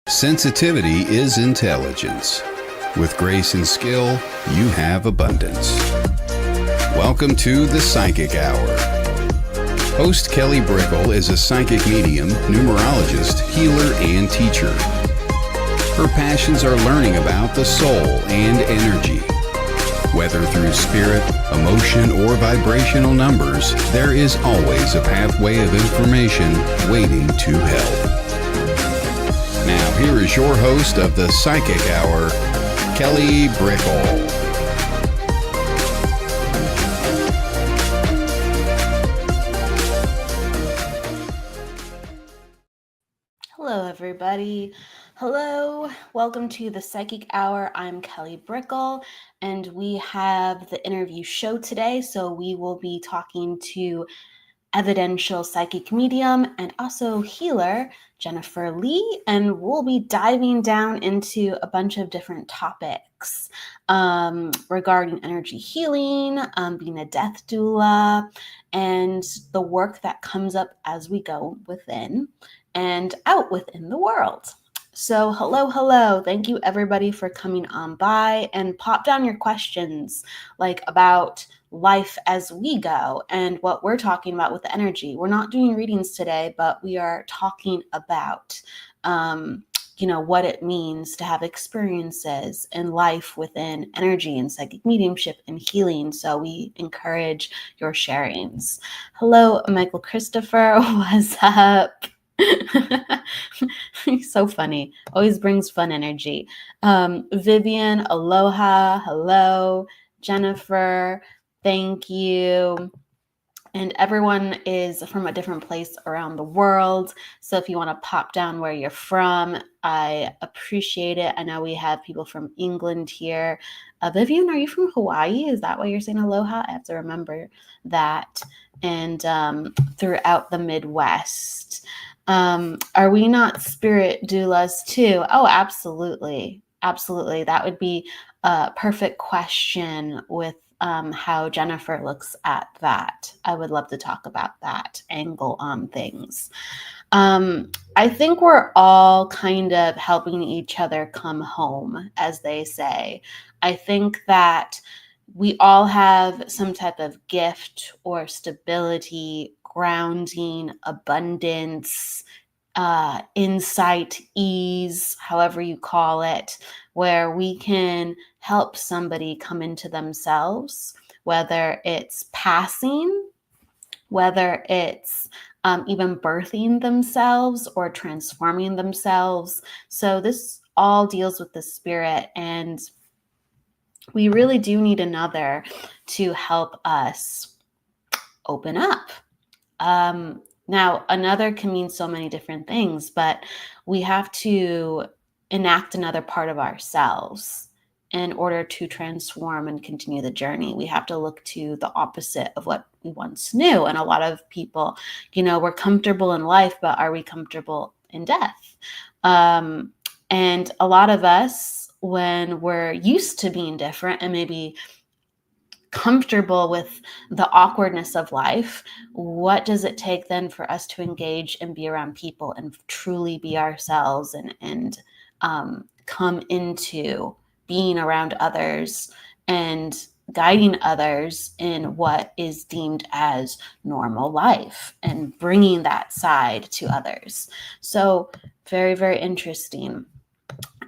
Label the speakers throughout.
Speaker 1: Sensitivity is intelligence. With grace and skill, you have abundance. Welcome to the Psychic Hour. Host Kelly Brickle is a psychic medium, numerologist, healer, and teacher. Her passions are learning about the soul and energy. Whether through spirit, emotion, or vibrational numbers, there is always a pathway of information waiting to help. Now, here is your host of the Psychic Hour, Kelly Brickle.
Speaker 2: Hello, everybody. Hello. Welcome to the Psychic Hour. I'm Kelly Brickle, and we have the interview show today. So we will be talking to Evidential psychic medium and also healer Jennifer Lee, and we'll be diving down into a bunch of different topics regarding energy healing, being a death doula, and the work that comes up as we go within and out within the world. So hello. Thank you everybody for coming on by, and pop down your questions like about life as we go and what we're talking about with the energy. We're not doing readings today, but we are talking about, what it means to have experiences in life within energy and psychic mediumship and healing. So we encourage your sharings. Hello, Michael Christopher. What's up? He's so funny. Always brings fun energy. Vivian, aloha. Hello. Jennifer, thank you. And everyone is from a different place around the world. So if you want to pop down where you're from, I appreciate it. I know we have people from England here. Vivian, are you from Hawaii? Is that why you're saying aloha? I have to remember that. And throughout the Midwest. Are we not spirit doulas too? Oh, absolutely. Absolutely. That would be a perfect question with how Jennifer looks at that. I would love to talk about that angle on things. I think we're all kind of helping each other come home, as they say. I think that we all have some type of gift or stability, grounding, abundance, insight, ease, however you call it, where we can help somebody come into themselves, whether it's passing, whether it's even birthing themselves or transforming themselves. So this all deals with the spirit, and we really do need another to help us open up. Now, another can mean so many different things, but we have to enact another part of ourselves in order to transform and continue the journey. We have to look to the opposite of what we once knew. And a lot of people, we're comfortable in life, but are we comfortable in death? And a lot of us, when we're used to being different and maybe comfortable with the awkwardness of life, what does it take then for us to engage and be around people and truly be ourselves and come into being around others and guiding others in what is deemed as normal life and bringing that side to others? So very, very interesting.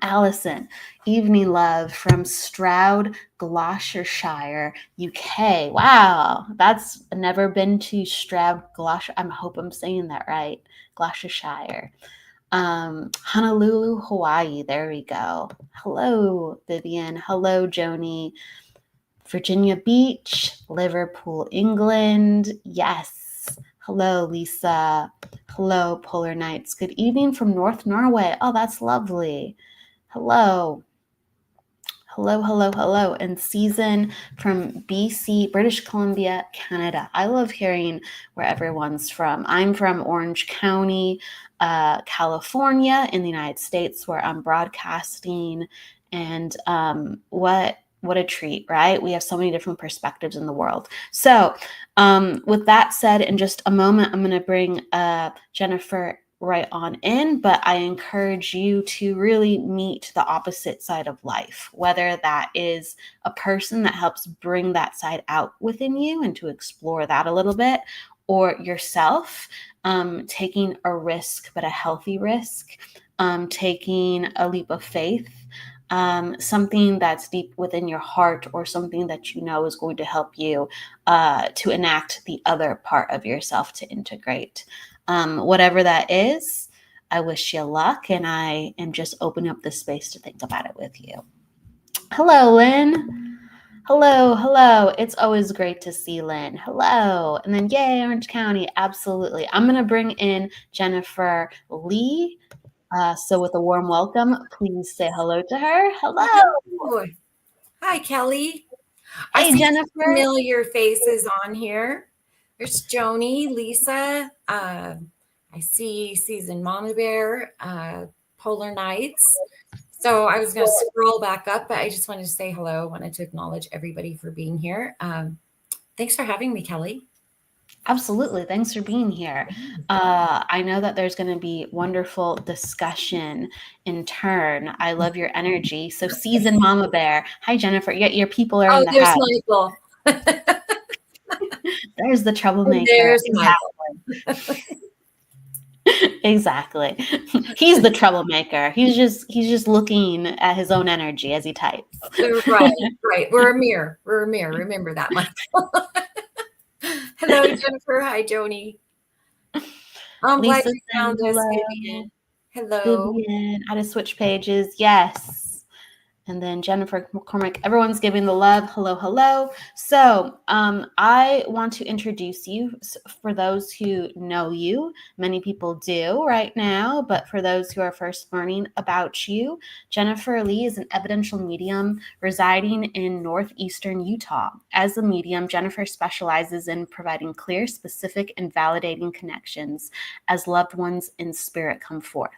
Speaker 2: Allison, evening love from Stroud, Gloucestershire, UK. Wow, that's never been to Stroud, Gloucester. I hope I'm saying that right. Gloucestershire. Honolulu, Hawaii. There we go. Hello, Vivian. Hello, Joni. Virginia Beach, Liverpool, England. Yes. Hello, Lisa. Hello, Polar Nights. Good evening from North Norway. Oh, that's lovely. Hello. And Season from BC, British Columbia, Canada. I love hearing where everyone's from. I'm from Orange County, California in the United States, where I'm broadcasting. And what a treat, right? We have so many different perspectives in the world. So with that said, in just a moment, I'm going to bring Jennifer right on in, but I encourage you to really meet the opposite side of life, whether that is a person that helps bring that side out within you and to explore that a little bit, or yourself taking a risk, but a healthy risk, taking a leap of faith, something that's deep within your heart, or something that you know is going to help you to enact the other part of yourself to integrate. Whatever that is, I wish you luck, and I am just opening up the space to think about it with you. Hello, Lynn. Hello. It's always great to see Lynn. Hello. And then, yay, Orange County. Absolutely. I'm going to bring in Jennifer Lee. So with a warm welcome, please say hello to her. Hello.
Speaker 3: Hello. Hi, Kelly.
Speaker 2: Hey,
Speaker 3: I see
Speaker 2: Jennifer.
Speaker 3: familiar faces on here. There's Joni, Lisa. I see Season Mama Bear, Polar Nights. So I was going to scroll back up, but I just wanted to say hello. I wanted to acknowledge everybody for being here. Thanks for having me, Kelly.
Speaker 2: Absolutely. Thanks for being here. I know that there's going to be wonderful discussion in turn. I love your energy. So Season Mama Bear. Hi, Jennifer. Your people are in the
Speaker 3: there's
Speaker 2: house.
Speaker 3: Michael.
Speaker 2: There's the troublemaker.
Speaker 3: There's
Speaker 2: Michael. Exactly. He's the troublemaker. He's just looking at his own energy as he types.
Speaker 3: Right. We're a mirror. Remember that, Michael. Hello, Jennifer. Hi, Joni. I'm glad you found us, Vivian. Hello.
Speaker 2: Vivian, how to switch pages. Yes. And then Jennifer McCormick, everyone's giving the love. Hello. So I want to introduce you for those who know you. Many people do right now, but for those who are first learning about you, Jennifer Lee is an evidential medium residing in northeastern Utah. As a medium, Jennifer specializes in providing clear, specific, and validating connections as loved ones in spirit come forth.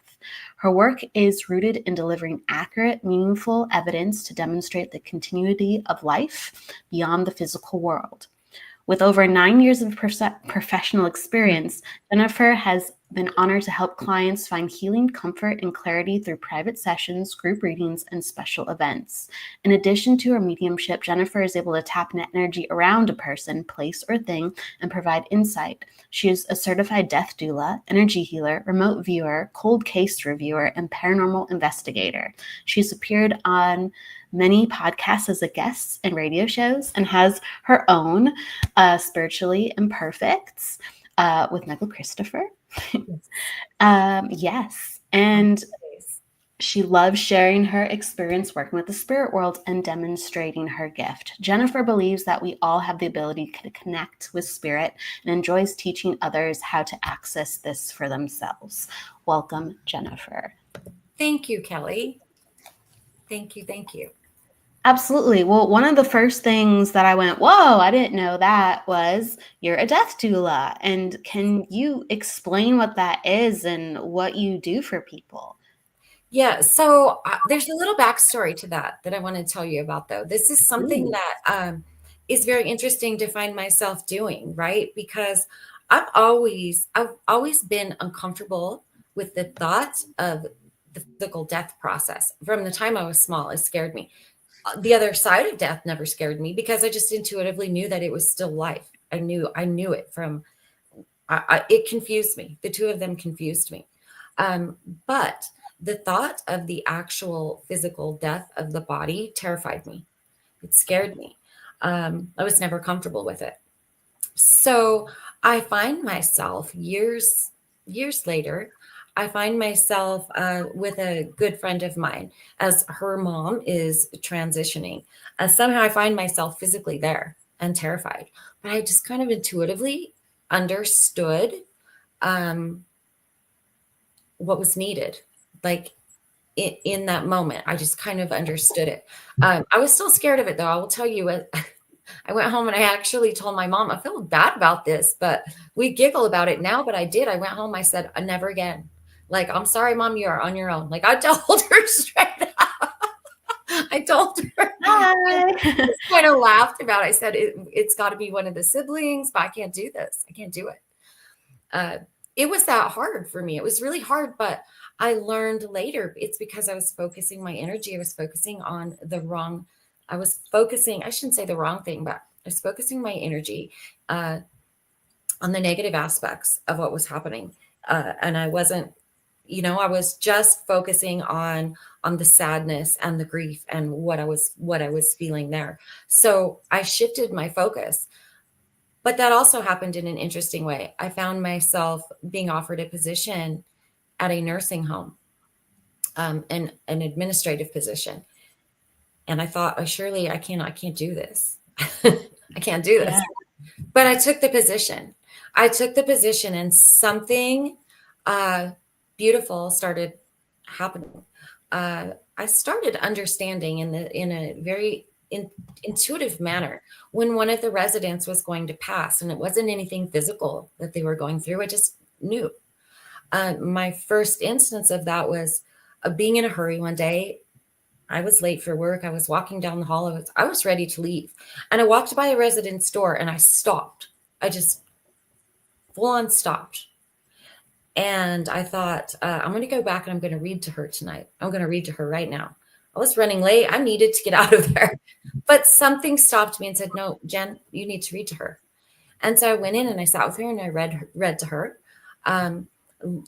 Speaker 2: Her work is rooted in delivering accurate, meaningful evidence to demonstrate the continuity of life beyond the physical world. With over 9 years of professional experience, Jennifer has been honored to help clients find healing, comfort, and clarity through private sessions, group readings, and special events. In addition to her mediumship, Jennifer is able to tap an energy around a person, place, or thing and provide insight. She is a certified death doula, energy healer, remote viewer, cold case reviewer, and paranormal investigator. She's appeared on many podcasts as a guest and radio shows, and has her own Spiritually Imperfects with Michael Christopher. Yes. And she loves sharing her experience working with the spirit world and demonstrating her gift. Jennifer believes that we all have the ability to connect with spirit and enjoys teaching others how to access this for themselves. Welcome, Jennifer.
Speaker 3: Thank you, Kelly. Thank you.
Speaker 2: Absolutely. Well, one of the first things that I went, whoa, I didn't know that, was you're a death doula. And can you explain what that is and what you do for people?
Speaker 3: Yeah, so there's a little backstory to that I want to tell you about, though. This is something that is very interesting to find myself doing, right? Because I've always been uncomfortable with the thought of the physical death process. From the time I was small, it scared me. The other side of death never scared me because I just intuitively knew that it was still life. I knew it from, it confused me. The two of them confused me. But the thought of the actual physical death of the body terrified me. It scared me. I was never comfortable with it. So I find myself years later, I find myself with a good friend of mine as her mom is transitioning. Somehow I find myself physically there and terrified, but I just kind of intuitively understood what was needed. Like in that moment, I just kind of understood it. I was still scared of it, though. I will tell you, I went home and I actually told my mom, I feel bad about this, but we giggle about it now. But I did. I went home. I said, never again. Like, I'm sorry, Mom, you are on your own. Like, I told her straight out. I told her. I just kind of laughed about it. I said, it's got to be one of the siblings, but I can't do this. I can't do it. it was that hard for me. It was really hard, but I learned later it's because I was focusing my energy. I was focusing on the wrong, I was focusing, I shouldn't say the wrong thing, but I was focusing my energy uh, on the negative aspects of what was happening. And I wasn't, I was just focusing on the sadness and the grief and what I was feeling there. So I shifted my focus. But that also happened in an interesting way. I found myself being offered a position at a nursing home, an administrative position. And I thought, oh, surely I can't do this. I can't do this.
Speaker 2: Yeah.
Speaker 3: But I took the position. I took the position, and something beautiful started happening. I started understanding in a very intuitive manner when one of the residents was going to pass, and it wasn't anything physical that they were going through. I just knew. My first instance of that was being in a hurry one day. I was late for work. I was walking down the hall. I was ready to leave. And I walked by a resident's door and I stopped. I just full on stopped. And I thought, I'm going to go back and I'm going to read to her tonight. I'm going to read to her right now. I was running late. I needed to get out of there. But something stopped me and said, no, Jen, you need to read to her. And so I went in and I sat with her and I read to her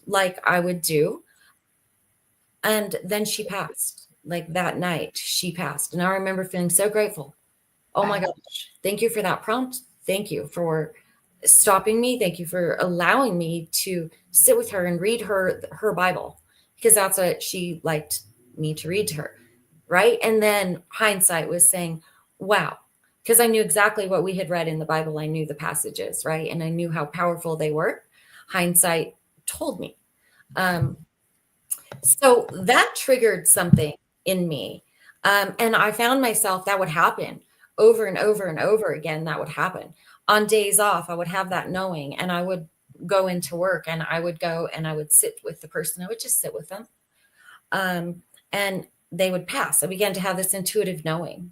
Speaker 3: like I would do. And then she passed. Like that night, she passed. And I remember feeling so grateful. Oh my gosh, thank you for that prompt. Thank you for stopping me. Thank you for allowing me to sit with her and read her Bible, because that's what she liked me to read to her. Right. And then hindsight was saying, wow, because I knew exactly what we had read in the Bible. I knew the passages, right? And I knew how powerful they were. Hindsight told me. So that triggered something in me. And I found myself, that would happen over and over and over again. That would happen on days off. I would have that knowing, and I would go into work and I would go and I would sit with the person. I would just sit with them. And they would pass. I began to have this intuitive knowing,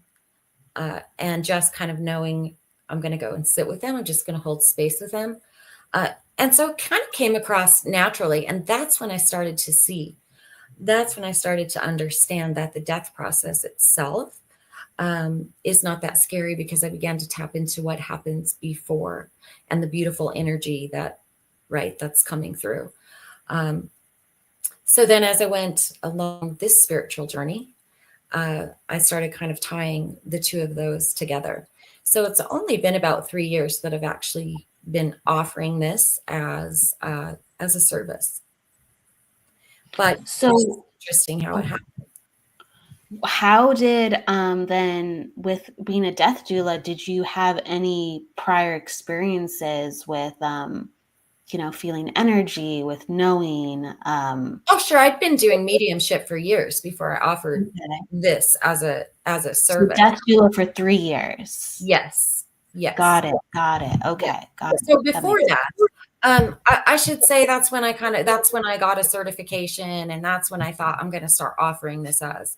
Speaker 3: and just kind of knowing I'm going to go and sit with them. I'm just going to hold space with them. And so it kind of came across naturally. And that's when I started to see. That's when I started to understand that the death process itself is not that scary, because I began to tap into what happens before and the beautiful energy that's coming through. So then as I went along this spiritual journey, I started kind of tying the two of those together. So it's only been about 3 years that I've actually been offering this as a service. But
Speaker 2: So
Speaker 3: it's interesting how it happened.
Speaker 2: how did then, with being a death doula, did you have any prior experiences with feeling energy, with knowing?
Speaker 3: Oh, sure. I'd been doing mediumship for years before I offered this as a service.
Speaker 2: Death doula for 3 years.
Speaker 3: Yes.
Speaker 2: Got it. Okay. Got it.
Speaker 3: So before that, I should say that's when I got a certification, and that's when I thought I'm going to start offering this as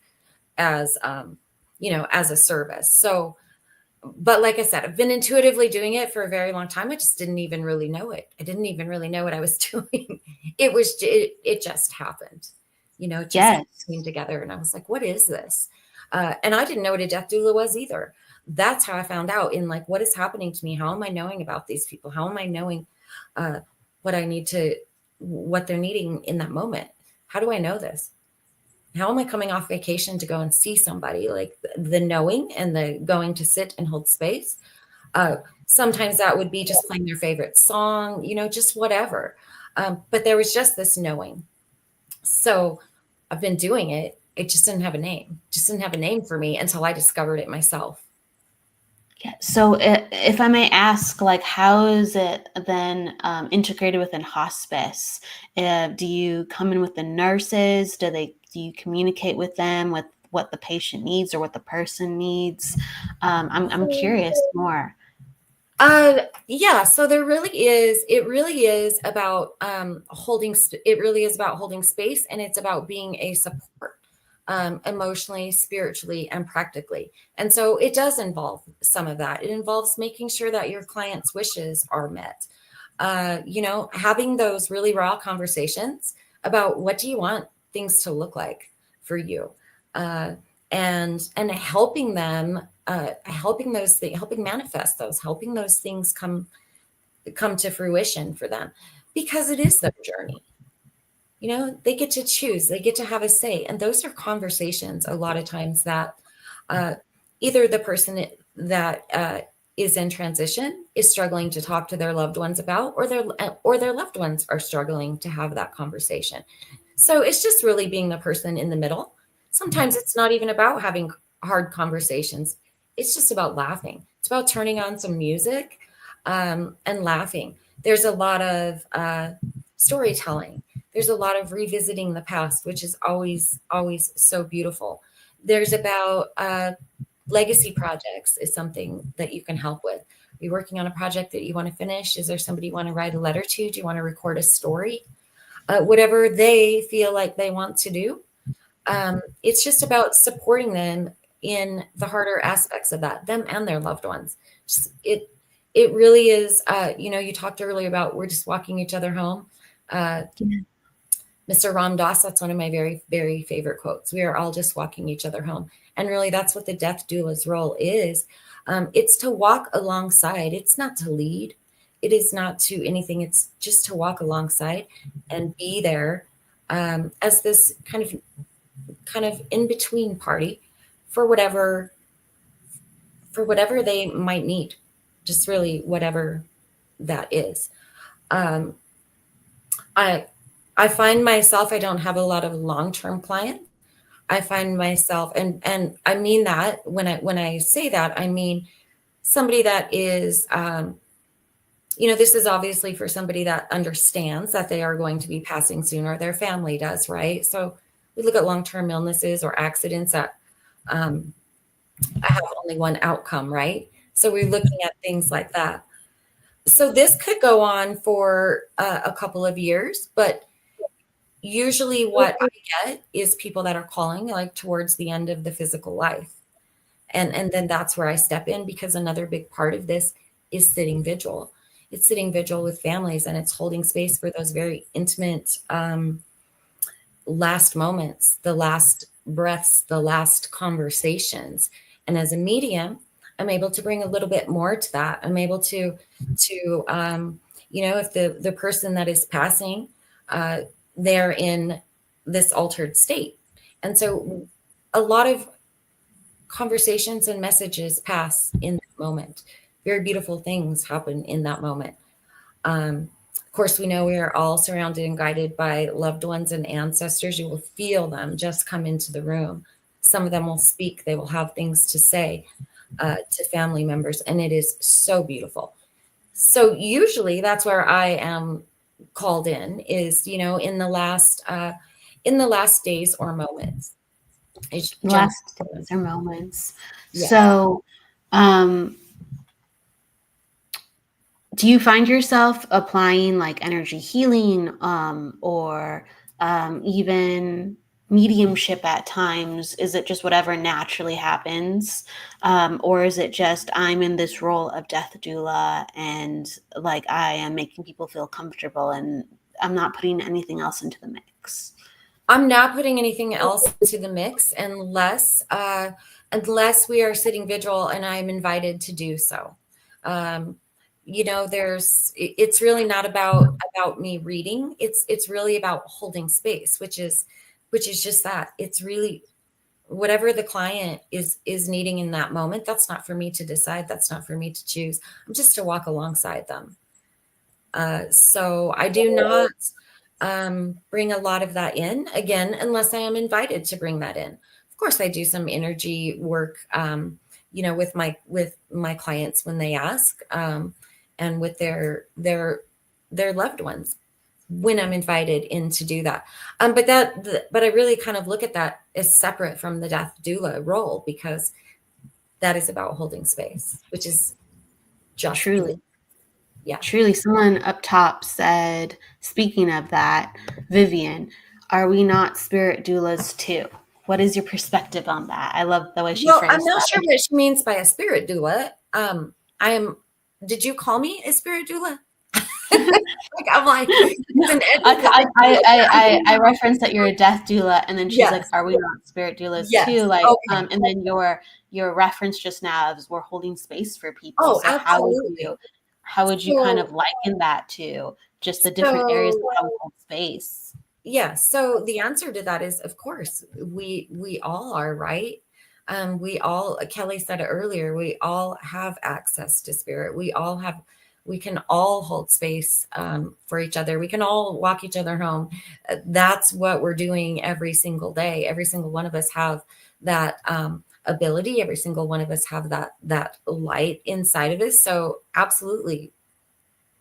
Speaker 3: a service. So, but like I said, I've been intuitively doing it for a very long time. I just didn't even really know it. I didn't even really know what I was doing. It just happened, it just came together, and I was like, what is this? And I didn't know what a death doula was either. That's how I found out, in like, what is happening to me? How am I knowing about these people? How am I knowing what they're needing in that moment? How do I know this? How am I coming off vacation to go and see somebody? Like the knowing and the going to sit and hold space. Sometimes that would be just playing their favorite song, just whatever. But there was just this knowing. So I've been doing it. It just didn't have a name. Just didn't have a name for me until I discovered it myself.
Speaker 2: Yeah. So if I may ask, like, how is it then integrated within hospice? Do you come in with the nurses? Do you communicate with them with what the patient needs or what the person needs? I'm curious more.
Speaker 3: Yeah. So it really is about holding space, and it's about being a support. Emotionally, spiritually, and practically. And so it does involve some of that. It involves making sure that your client's wishes are met. having those really raw conversations about what do you want things to look like for you, and helping them, helping manifest those, helping those things come to fruition for them, because it is their journey. They get to choose, they get to have a say. And those are conversations a lot of times that either the person that is in transition is struggling to talk to their loved ones about, or their loved ones are struggling to have that conversation. So it's just really being the person in the middle. Sometimes it's not even about having hard conversations. It's just about laughing. It's about turning on some music and laughing. There's a lot of storytelling. There's a lot of revisiting the past, which is always, always so beautiful. There's about legacy projects is something that you can help with. Are you working on a project that you want to finish? Is there somebody you want to write a letter to? Do you want to record a story? Whatever they feel like they want to do. It's just about supporting them in the harder aspects of that, them and their loved ones. It really is, you talked earlier about we're just walking each other home. Mr. Ram Dass, that's one of my very, very favorite quotes. We are all just walking each other home. And really, that's what the death doula's role is. It's to walk alongside. It's not to lead. It is not to anything. It's just to walk alongside and be there as this kind of in-between party for whatever they might need. Just really whatever that is. I find myself, I don't have a lot of long-term clients. I find myself, and I mean that when I say that, I mean somebody that is, this is obviously for somebody that understands that they are going to be passing soon, or their family does, right? So we look at long-term illnesses or accidents that have only one outcome, right? So we're looking at things like that. So this could go on for a couple of years, but usually what I get is people that are calling like towards the end of the physical life. And then that's where I step in, because another big part of this is sitting vigil. It's sitting vigil with families, and it's holding space for those very intimate last moments, the last breaths, the last conversations. And as a medium, I'm able to bring a little bit more to that. I'm able to if the person that is passing, they're in this altered state. And so a lot of conversations and messages pass in that moment. Very beautiful things happen in that moment. Of course, we know we are all surrounded and guided by loved ones and ancestors. You will feel them just come into the room. Some of them will speak. They will have things to say to family members, and it is so beautiful. So usually that's where I am called in, is in the last days or moments.
Speaker 2: Last days or moments.
Speaker 3: Yeah.
Speaker 2: So do you find yourself applying like energy healing or even mediumship at times? Is it just whatever naturally happens? Or is it just I'm in this role of death doula and like I am making people feel comfortable and I'm not putting anything else into the mix?
Speaker 3: I'm not putting anything else into the mix unless we are sitting vigil and I'm invited to do so. It's really not about me reading. It's really about holding space, which is just that. It's really whatever the client is needing in that moment. That's not for me to decide. That's not for me to choose. I'm just to walk alongside them. So I do not bring a lot of that in, again, unless I am invited to bring that in. Of course, I do some energy work, with my clients when they ask, and with their loved ones when I'm invited in to do that. But I really kind of look at that as separate from the death doula role, because that is about holding space, which is just
Speaker 2: truly.
Speaker 3: Yeah.
Speaker 2: Truly, someone up top said, speaking of that, Vivian, are we not spirit doulas too? What is your perspective on that? I love the way she phrased that.
Speaker 3: I'm not sure what she means by a spirit doula. Did you call me a spirit doula? Like, I'm like, isn't
Speaker 2: I referenced that you're a death doula, and then she's like,
Speaker 3: yes,
Speaker 2: "Are we not spirit doulas
Speaker 3: yes,
Speaker 2: too?" Like,
Speaker 3: okay.
Speaker 2: and then your reference just now is we're holding space for people.
Speaker 3: Oh,
Speaker 2: So
Speaker 3: absolutely.
Speaker 2: how would you kind
Speaker 3: So,
Speaker 2: of liken that to just the different areas of
Speaker 3: so
Speaker 2: how we hold space?
Speaker 3: yeah, so the answer to that is, of course, we all are, right? We all, Kelly said it earlier, we all have access to spirit. We can all hold space for each other. We can all walk each other home. That's what we're doing every single day. Every single one of us have that ability. Every single one of us have that light inside of us. So absolutely,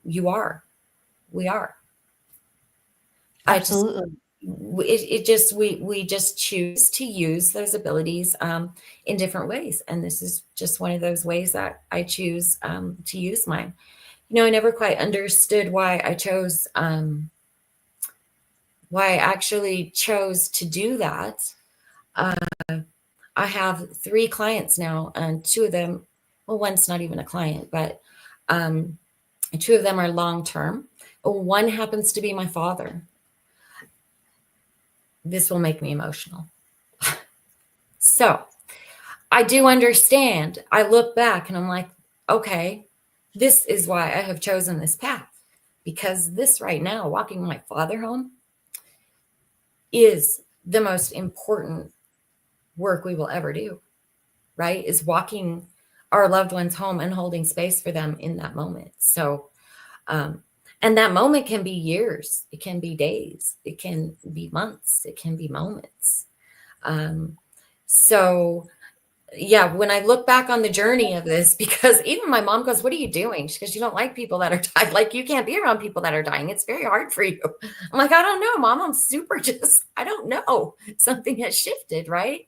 Speaker 3: you are. We are. I just
Speaker 2: Absolutely.
Speaker 3: it just we just choose to use those abilities in different ways, and this is just one of those ways that I choose to use mine. I never quite understood why I actually chose to do that. I have 3 clients now, and 2 of them, well, one's not even a client, but 2 of them are long term. One happens to be my father. This will make me emotional. So I do understand. I look back and I'm like, okay, this is why I have chosen this path. Because this right now, walking my father home, is the most important work we will ever do, right? Is walking our loved ones home and holding space for them in that moment. So, and that moment can be years, it can be days, it can be months, it can be moments. So yeah, when I look back on the journey of this, because even my mom goes, "What are you doing?" She goes, "You don't like people that are dying. Like, you can't be around people that are dying. It's very hard for you." I'm like, "I don't know, Mom. I'm super just, I don't know. Something has shifted, right?"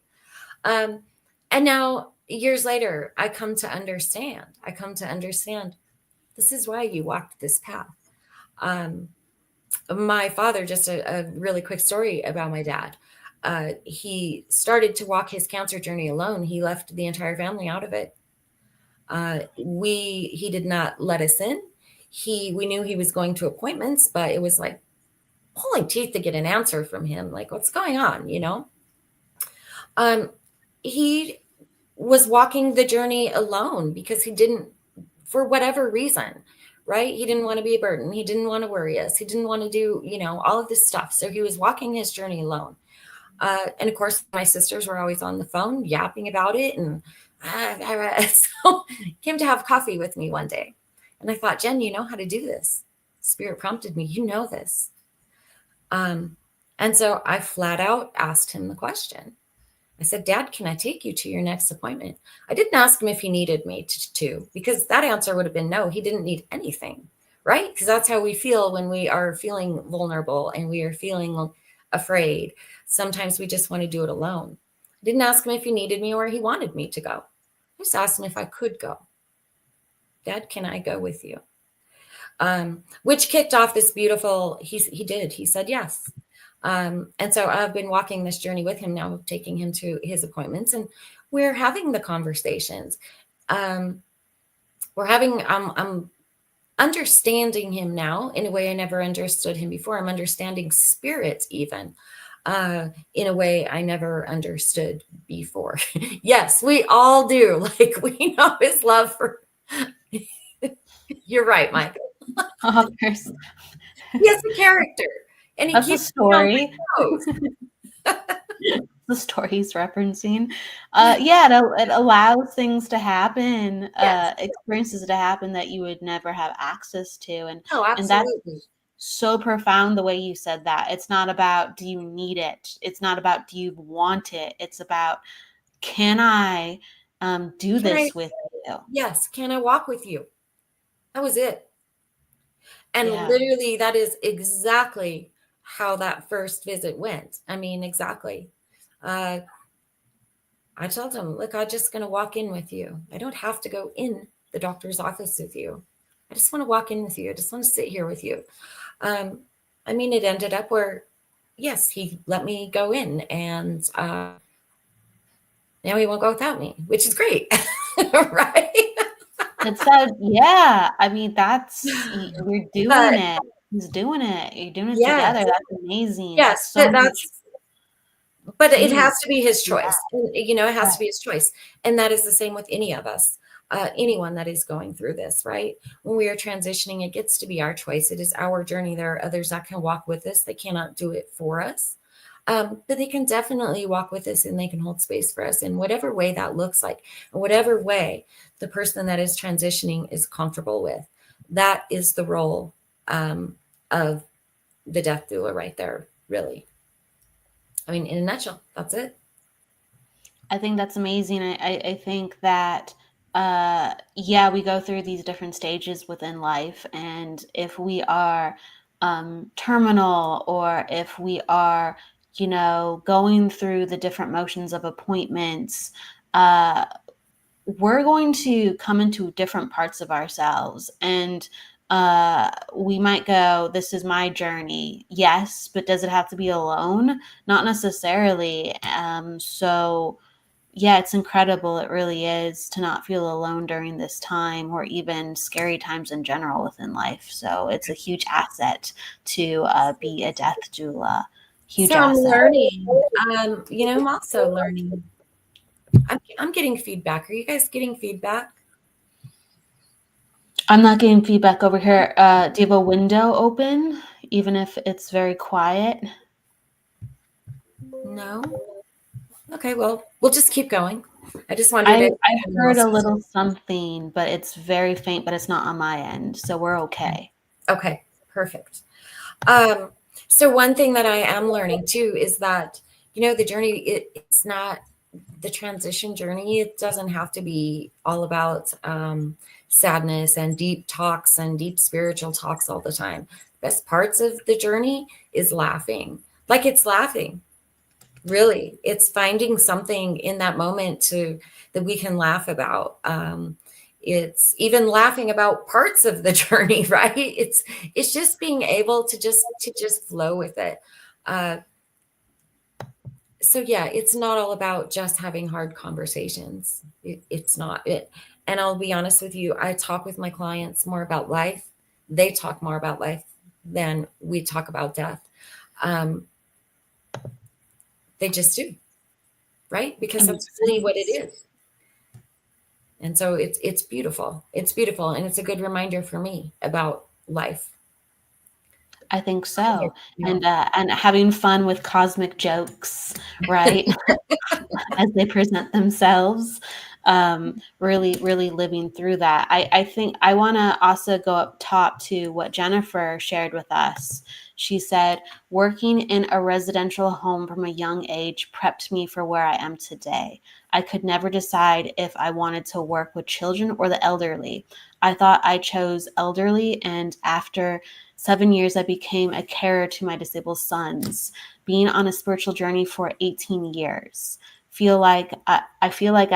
Speaker 3: Um, and now years later, I come to understand. This is why you walked this path. Um, my father, just a really quick story about my dad. He started to walk his cancer journey alone. He left the entire family out of it. He did not let us in. We knew he was going to appointments, but it was like pulling teeth to get an answer from him. Like, what's going on? Um, he was walking the journey alone because he didn't, for whatever reason, right? He didn't want to be a burden. He didn't want to worry us. He didn't want to do, all of this stuff. So he was walking his journey alone. And of course, my sisters were always on the phone yapping about it. And so came to have coffee with me one day. And I thought, Jen, you know how to do this. Spirit prompted me, you know this. And so I flat out asked him the question. I said, "Dad, can I take you to your next appointment?" I didn't ask him if he needed me to, because that answer would have been no, he didn't need anything, right? Because that's how we feel when we are feeling vulnerable and we are feeling afraid. Sometimes we just want to do it alone. I didn't ask him if he needed me or he wanted me to go. I just asked him if I could go. "Dad, can I go with you?" Which kicked off this beautiful, he did. He said yes. And so I've been walking this journey with him now, taking him to his appointments, and we're having the conversations. I'm understanding him now in a way I never understood him before. I'm understanding spirit even in a way I never understood before. Yes, we all do. Like, we know his love for, you're right, Mike.
Speaker 2: Oh, there's
Speaker 3: He has a character and he
Speaker 2: that's a
Speaker 3: keeps me on
Speaker 2: story.
Speaker 3: my toes.
Speaker 2: The story he's referencing. Yeah, it allows things to happen,
Speaker 3: Yes.
Speaker 2: experiences to happen that you would never have access to,
Speaker 3: Oh,
Speaker 2: and that's
Speaker 3: absolutely.
Speaker 2: so profound the way you said that. It's not about do you need it. It's not about do you want it. It's about can I do
Speaker 3: Can I,
Speaker 2: this with you?
Speaker 3: yes, can I walk with you? That was it. And
Speaker 2: Yeah.
Speaker 3: literally, that is exactly how that first visit went. I mean, exactly. Uh, I told him, look, I'm just going to walk in with you. I don't have to go in the doctor's office with you. I just want to walk in with you. I just want to sit here with you. I mean, it ended up where, yes, he let me go in, and now he won't go without me, which is great. Right?
Speaker 2: It said, yeah. I mean, you're doing
Speaker 3: But
Speaker 2: it. He's doing it. You're doing it together.
Speaker 3: yes,
Speaker 2: That's amazing.
Speaker 3: yes,
Speaker 2: That's so much
Speaker 3: but it has
Speaker 2: peace.
Speaker 3: to be his
Speaker 2: Yeah,
Speaker 3: choice. It has to
Speaker 2: right.
Speaker 3: be his choice. And that is the same with any of us, anyone that is going through this, right? When we are transitioning, it gets to be our choice. It is our journey. There are others that can walk with us. They cannot do it for us. But they can definitely walk with us and they can hold space for us in whatever way that looks like, and whatever way the person that is transitioning is comfortable with. That is the role of the death doula right there, really. I mean, in a nutshell, that's it.
Speaker 2: I think that's amazing. I think that, yeah, we go through these different stages within life. And if we are terminal, or if we are, going through the different motions of appointments, we're going to come into different parts of ourselves. And we might go, this is my journey. Yes, but does it have to be alone? Not necessarily. So, yeah, it's incredible. It really is, to not feel alone during this time, or even scary times in general within life. So it's a huge asset to be a death doula. Huge
Speaker 3: So I'm
Speaker 2: asset.
Speaker 3: learning. I'm also learning. I'm getting feedback. Are you guys getting feedback?
Speaker 2: I'm not getting feedback over here. Do you have a window open, even if it's very quiet?
Speaker 3: No. Okay, well, we'll just keep going. I just wondered
Speaker 2: I
Speaker 3: if
Speaker 2: I
Speaker 3: anyone
Speaker 2: heard
Speaker 3: else
Speaker 2: a
Speaker 3: was.
Speaker 2: little something, but it's very faint, but it's not on my end, so we're okay.
Speaker 3: Okay, perfect. Um, so one thing that I am learning too is that, the journey, it's not the transition journey. It doesn't have to be all about sadness and deep talks and deep spiritual talks all the time. Best parts of the journey is laughing. Like, it's laughing. Really, it's finding something in that moment that we can laugh about. It's even laughing about parts of the journey, right? It's just being able to just flow with it. Uh, so yeah, it's not all about just having hard conversations. It's not it. And I'll be honest with you, I talk with my clients more about life. They talk more about life than we talk about death. Um, they just do, right? Because
Speaker 2: That
Speaker 3: that's
Speaker 2: makes
Speaker 3: really what it
Speaker 2: sense.
Speaker 3: is. And so it's beautiful. It's beautiful. And it's a good reminder for me about life.
Speaker 2: I think so.
Speaker 3: Yeah.
Speaker 2: And having fun with cosmic jokes, right? As they present themselves, really, really living through that. I think I want to also go up top to what Jennifer shared with us. She said, working in a residential home from a young age prepped me for where I am today. I could never decide if I wanted to work with children or the elderly. I thought I chose elderly, and after 7 years, I became a carer to my disabled sons, being on a spiritual journey for 18 years. I feel like I'm I feel like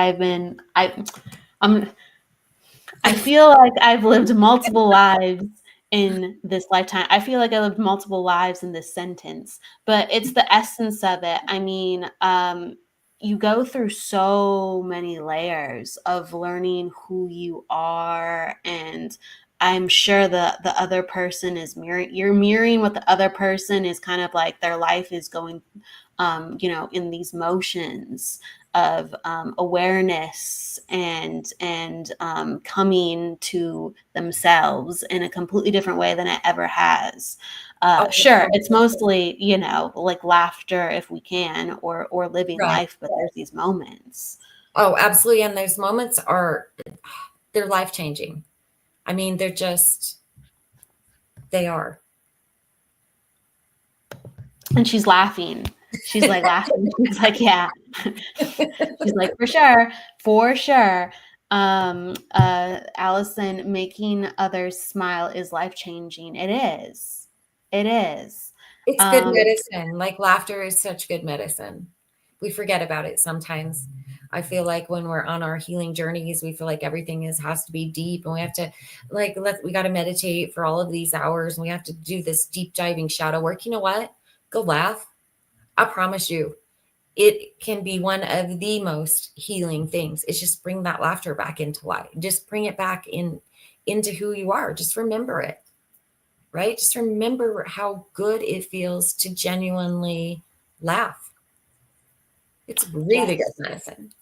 Speaker 2: I've lived multiple lives in this lifetime. I feel like I lived multiple lives in this sentence, but it's the essence of it. I mean, you go through so many layers of learning who you are, and I'm sure the other person is mirroring. You're mirroring what the other person is, kind of like their life is going, in these motions of awareness and coming to themselves in a completely different way than it ever has.
Speaker 3: Oh,
Speaker 2: Sure, it's mostly, like laughter if we can, or living
Speaker 3: right.
Speaker 2: life, but there's these moments.
Speaker 3: Oh, absolutely. And those moments they're life changing. I mean, they are.
Speaker 2: And she's laughing. She's like laughing. She's like, yeah. She's like, for sure, for sure. Allison, making others smile is life changing. It is. It is.
Speaker 3: It's good
Speaker 2: Um,
Speaker 3: medicine. Like, laughter is such good medicine. We forget about it sometimes. I feel like when we're on our healing journeys, we feel like everything has to be deep, and we have to we got to meditate for all of these hours, and we have to do this deep diving shadow work. You know what? Go laugh. I promise you, it can be one of the most healing things. It's just bring that laughter back into life. Just bring it back into who you are. Just remember it, right? Just remember how good it feels to genuinely laugh. It's really good medicine.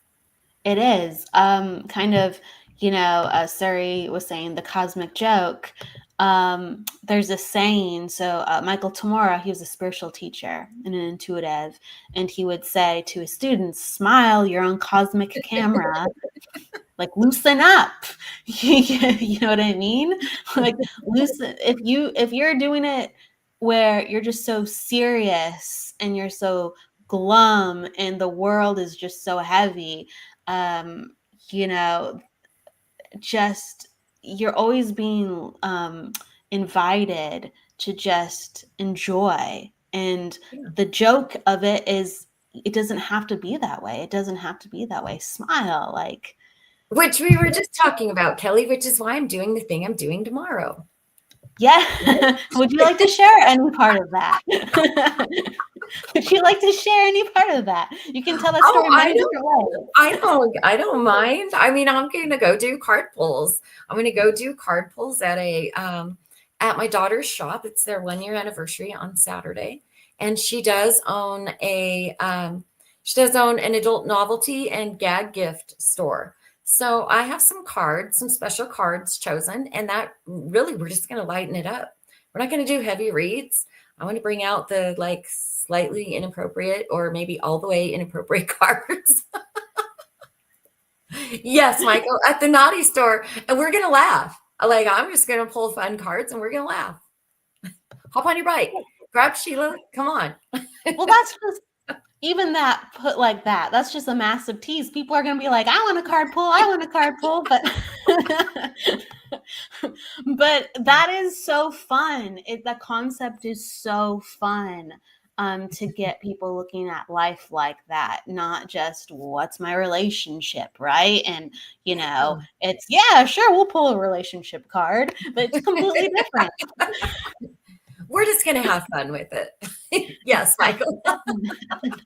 Speaker 2: It is. Kind of, Suri was saying the cosmic joke. There's a saying. So Michael Tamura, he was a spiritual teacher and an intuitive, and he would say to his students, "Smile, you're on cosmic camera." Like, loosen up. You know what I mean? Like, loosen. If you're doing it where you're just so serious and you're so glum and the world is just so heavy, you know, just you're always being invited to just enjoy. And the joke of it is, it doesn't have to be that way. It doesn't have to be that way. Smile, like.
Speaker 3: Which we were just talking about, Kelly, which is why I'm doing the thing I'm doing tomorrow.
Speaker 2: Yeah. Would you like to share any part of that? Would you like to share any part of that? You can tell that story in many different ways.
Speaker 3: I don't mind. I mean, I'm going to go do card pulls. I'm going to go do card pulls at at my daughter's shop. It's their 1-year anniversary on Saturday, and she does own an adult novelty and gag gift store. So I have some special cards chosen, and that really, we're just going to lighten it up. We're not going to do heavy reads. I want to bring out the slightly inappropriate or maybe all the way inappropriate cards. Yes, Michael, at the naughty store, and we're going to laugh. I'm just going to pull fun cards and we're going to laugh. Hop on your bike. Grab Sheila. Come on.
Speaker 2: Well, that's just, even that put like that, that's just a massive tease. People are going to be like, I want a card pull. I want a card pull. But, but that is so fun. The concept is so fun. To get people looking at life like that, not just what's my relationship, right? And, it's, yeah, sure, we'll pull a relationship card, but it's completely different.
Speaker 3: We're just going to have fun with it. Yes, Michael.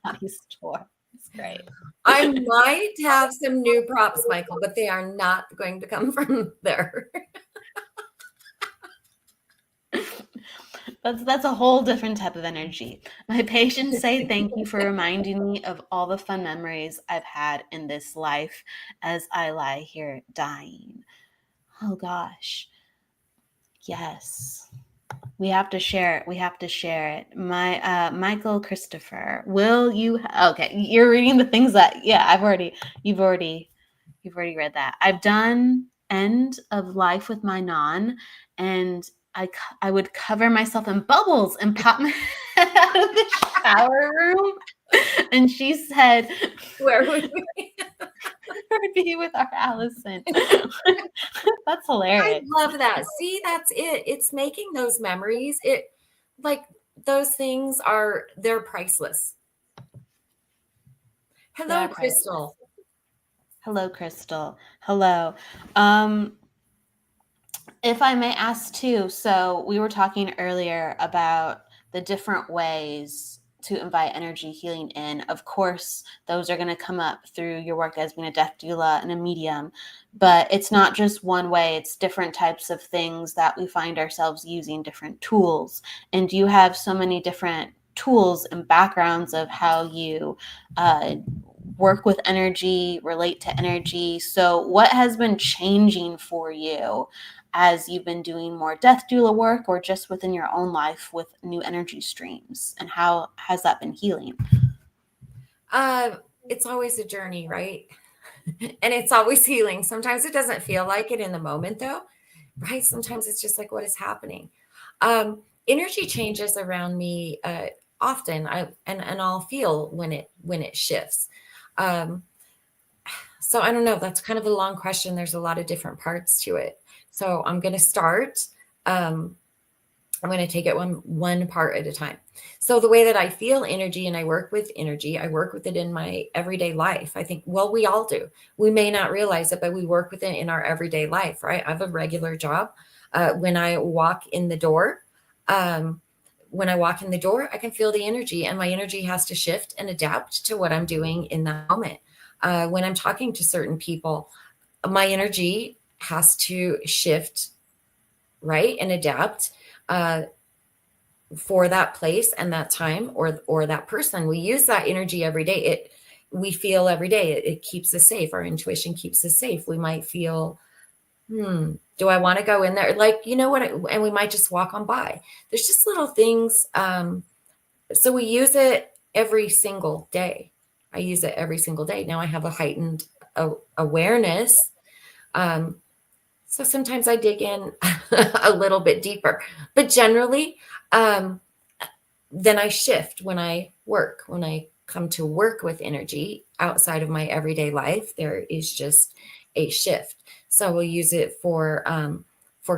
Speaker 2: Nice store. It's great.
Speaker 3: I might have some new props, Michael, but they are not going to come from there.
Speaker 2: That's a whole different type of energy. My patients say thank you for reminding me of all the fun memories I've had in this life as I lie here dying. Oh gosh. Yes. We have to share it. We have to share it. My Michael Christopher, will you? Okay, you're reading the things that, yeah, you've already read that. I've done end of life with my non, and I would cover myself in bubbles and pop my head out of the shower room. And she said,
Speaker 3: where would we?
Speaker 2: Would be with our Allison. That's hilarious.
Speaker 3: I love that. See, that's it. It's making those memories. Those things they're priceless. Hello, Crystal.
Speaker 2: Hello, Crystal. Hello. If I may ask too, so we were talking earlier about the different ways to invite energy healing in. Of course, those are going to come up through your work as being a death doula and a medium, but it's not just one way. It's different types of things that we find ourselves using, different tools. And you have so many different tools and backgrounds of how you work with energy, relate to energy. So what has been changing for you as you've been doing more death doula work, or just within your own life with new energy streams? And how has that been healing?
Speaker 3: It's always a journey, right? And it's always healing. Sometimes it doesn't feel like it in the moment though, right? Sometimes it's just like, what is happening? Energy changes around me often. I'll feel when it shifts. So I don't know. That's kind of a long question. There's a lot of different parts to it. So I'm going to start. I'm going to take it one part at a time. So the way that I feel energy and I work with energy, I work with it in my everyday life. I think, well, we all do. We may not realize it, but we work with it in our everyday life, right? I have a regular job. When I walk in the door, when I walk in the door, I can feel the energy, and my energy has to shift and adapt to what I'm doing in that moment. When I'm talking to certain people, my energy has to shift, right, and adapt for that place and that time or that person. We use that energy every day. We feel every day. It keeps us safe. Our intuition keeps us safe. We might feel, do I want to go in there? Like, you know what? And we might just walk on by. There's just little things. So we use it every single day. I use it every single day. Now I have a heightened awareness. So sometimes I dig in a little bit deeper, but generally, then I shift when I work. When I come to work with energy outside of my everyday life, there is just a shift. So we'll use it for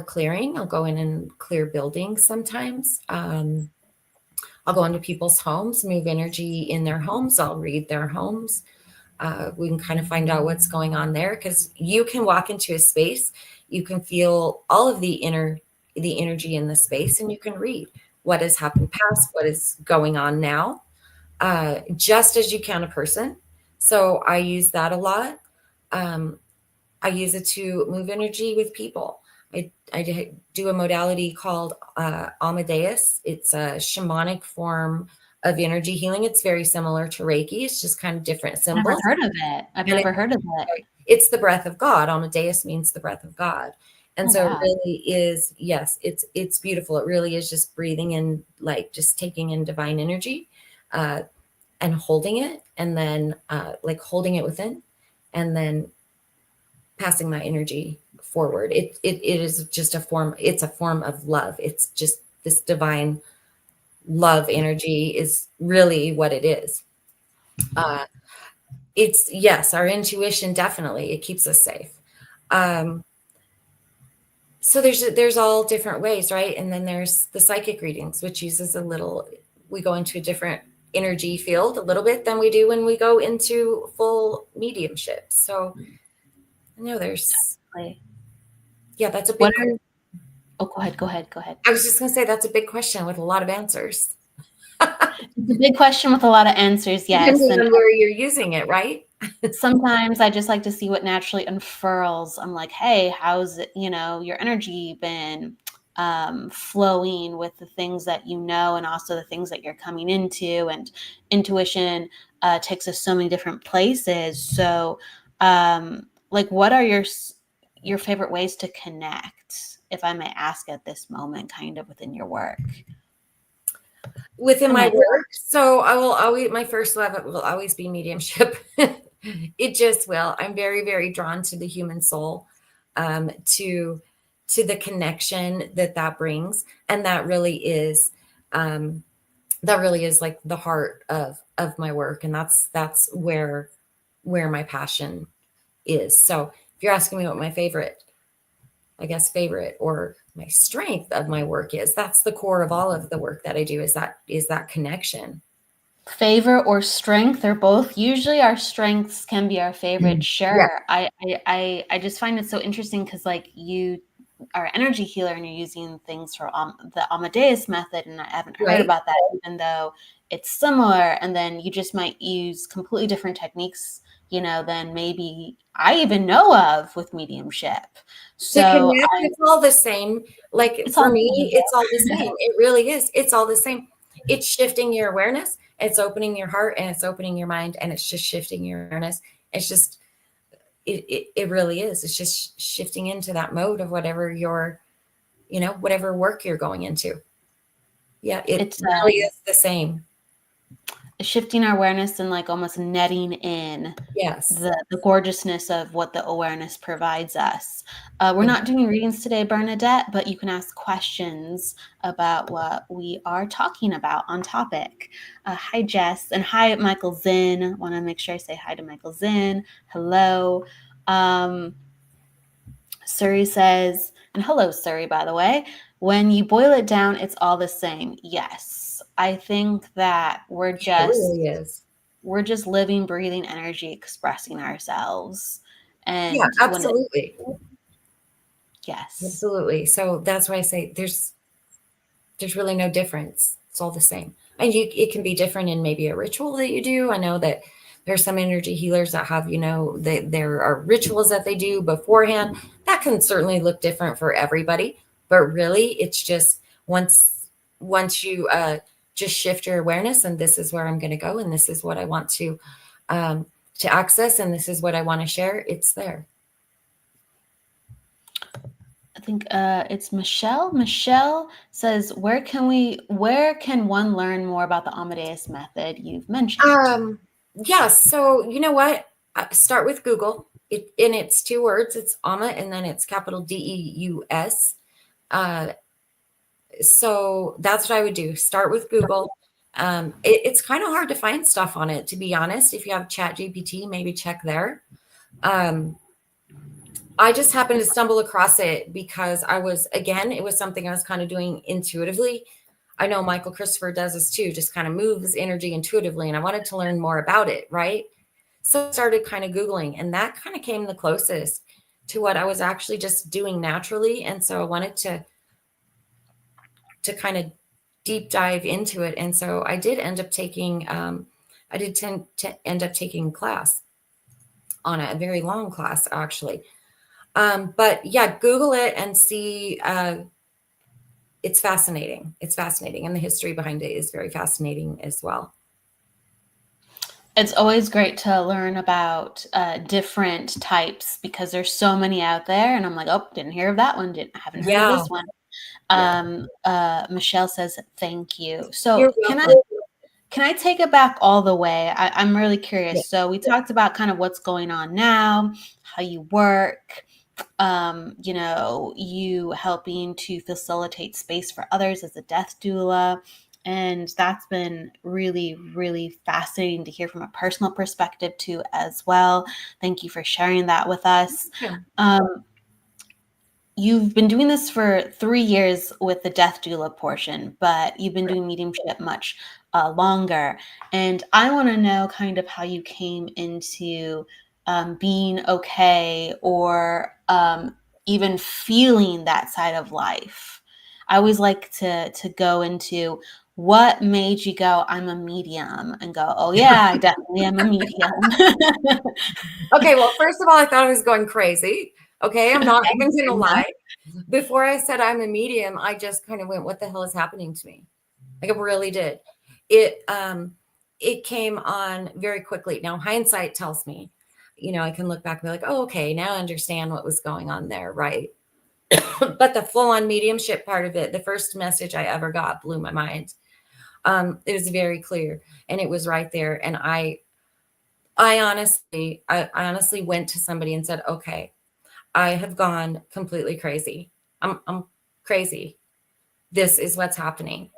Speaker 3: clearing. I'll go in and clear buildings sometimes. I'll go into people's homes, move energy in their homes. I'll read their homes. We can kind of find out what's going on there, because you can walk into a space, you can feel all of the energy in the space, and you can read what has happened past, what is going on now, just as you can a person. So I use that a lot. I use it to move energy with people. I do a modality called Amadeus. It's a shamanic form of energy healing. It's very similar to Reiki. It's just kind of different symbols.
Speaker 2: Never heard of it. I've never heard of it.
Speaker 3: It's the breath of God. Amadeus means the breath of God. And so
Speaker 2: wow.
Speaker 3: It really is, yes, it's beautiful. It really is just breathing in, like just taking in divine energy and holding it, and then like holding it within, and then passing that energy forward. It is just a form. It's a form of love. It's just this divine love energy is really what it is. It's, yes, our intuition, definitely, it keeps us safe. So there's all different ways, right? And then there's the psychic readings, which uses we go into a different energy field a little bit than we do when we go into full mediumship. So I know yeah, that's a big question.
Speaker 2: Oh, go ahead.
Speaker 3: I was just going to say, that's a big question with a lot of answers.
Speaker 2: It's a big question with a lot of answers, yes.
Speaker 3: Depending on where you're using it, right?
Speaker 2: Sometimes I just like to see what naturally unfurls. I'm like, hey, how's it, your energy been flowing with the things that you know, and also the things that you're coming into. And intuition takes us so many different places. So like, what are your favorite ways to connect, if I may ask at this moment, kind of within your work?
Speaker 3: Within my work, so my first love will always be mediumship. It just will. I'm very, very drawn to the human soul, to the connection that brings, and that really is like the heart of my work, and that's where my passion is. So if you're asking me what my favorite or my strength of my work is, that's the core of all of the work that I do, is that connection.
Speaker 2: Favorite or strength, or both? Usually our strengths can be our favorite. Sure. Yeah. I just find it so interesting, because like, you are an energy healer and you're using things for the Amadeus method, and I haven't heard about that, even though it's similar. And then you just might use completely different techniques, than maybe I even know of with mediumship. So
Speaker 3: to connect, it's all the same. Like, for me, it's all the same. It really is. It's all the same. It's shifting your awareness. It's opening your heart, and it's opening your mind, and it's just shifting your awareness. It's just, it really is. It's just shifting into that mode of whatever whatever work you're going into. Yeah, it really is the same.
Speaker 2: Shifting our awareness and like almost netting in the gorgeousness of what the awareness provides us. We're not doing readings today, Bernadette, but you can ask questions about what we are talking about on topic. Hi, Jess, and hi, Michael Zinn. Want to make sure I say hi to Michael Zinn. Hello. Suri says, and hello, Suri, by the way, when you boil it down, it's all the same. Yes. I think that we're just living, breathing energy, expressing ourselves. And
Speaker 3: yeah, absolutely.
Speaker 2: Yes,
Speaker 3: absolutely. So that's why I say there's really no difference. It's all the same. And it can be different in maybe a ritual that you do. I know that there's some energy healers that have, there are rituals that they do beforehand. That can certainly look different for everybody. But really, it's just once you just shift your awareness, and this is where I'm going to go, and this is what I want to access, and this is what I want to share. It's there.
Speaker 2: I think it's Michelle. Michelle says, where can one learn more about the Amadeus method you've mentioned?
Speaker 3: Yeah. So you know what? Start with Google. It's 2 words. It's Ama, and then it's capital DEUS. So that's what I would do. Start with Google. It's kind of hard to find stuff on it, to be honest. If you have ChatGPT, maybe check there. I just happened to stumble across it because it was something I was kind of doing intuitively. I know Michael Christopher does this too, just kind of moves energy intuitively. And I wanted to learn more about it, right? So I started kind of Googling, and that kind of came the closest to what I was actually just doing naturally. And so I wanted to kind of deep dive into it. And so I did end up taking, end up taking class on it, a very long class actually. But yeah, Google it and see. It's fascinating. It's fascinating. And the history behind it is very fascinating as well.
Speaker 2: It's always great to learn about different types because there's so many out there. And I'm like, oh, didn't hear of that one. Haven't heard of this one. Michelle says, thank you. So can I take it back all the way? I'm really curious. Yeah. So we talked about kind of what's going on now, how you work, you helping to facilitate space for others as a death doula. And that's been really, really fascinating to hear from a personal perspective too, as well. Thank you for sharing that with us. Yeah. You've been doing this for 3 years with the death doula portion, but you've been doing mediumship much longer. And I want to know kind of how you came into being okay or even feeling that side of life. I always like to go into what made you go, I'm a medium, and go, oh yeah, I definitely am a medium.
Speaker 3: Okay, well, first of all, I thought I was going crazy. Okay, I'm not even going to lie. Before I said I'm a medium, I just kind of went, what the hell is happening to me? Like, it really did. It came on very quickly. Now, hindsight tells me, I can look back and be like, oh, okay, now I understand what was going on there, right? But the full-on mediumship part of it, the first message I ever got blew my mind. It was very clear, and it was right there. And I honestly went to somebody and said, okay, I have gone completely crazy. I'm crazy. This is what's happening.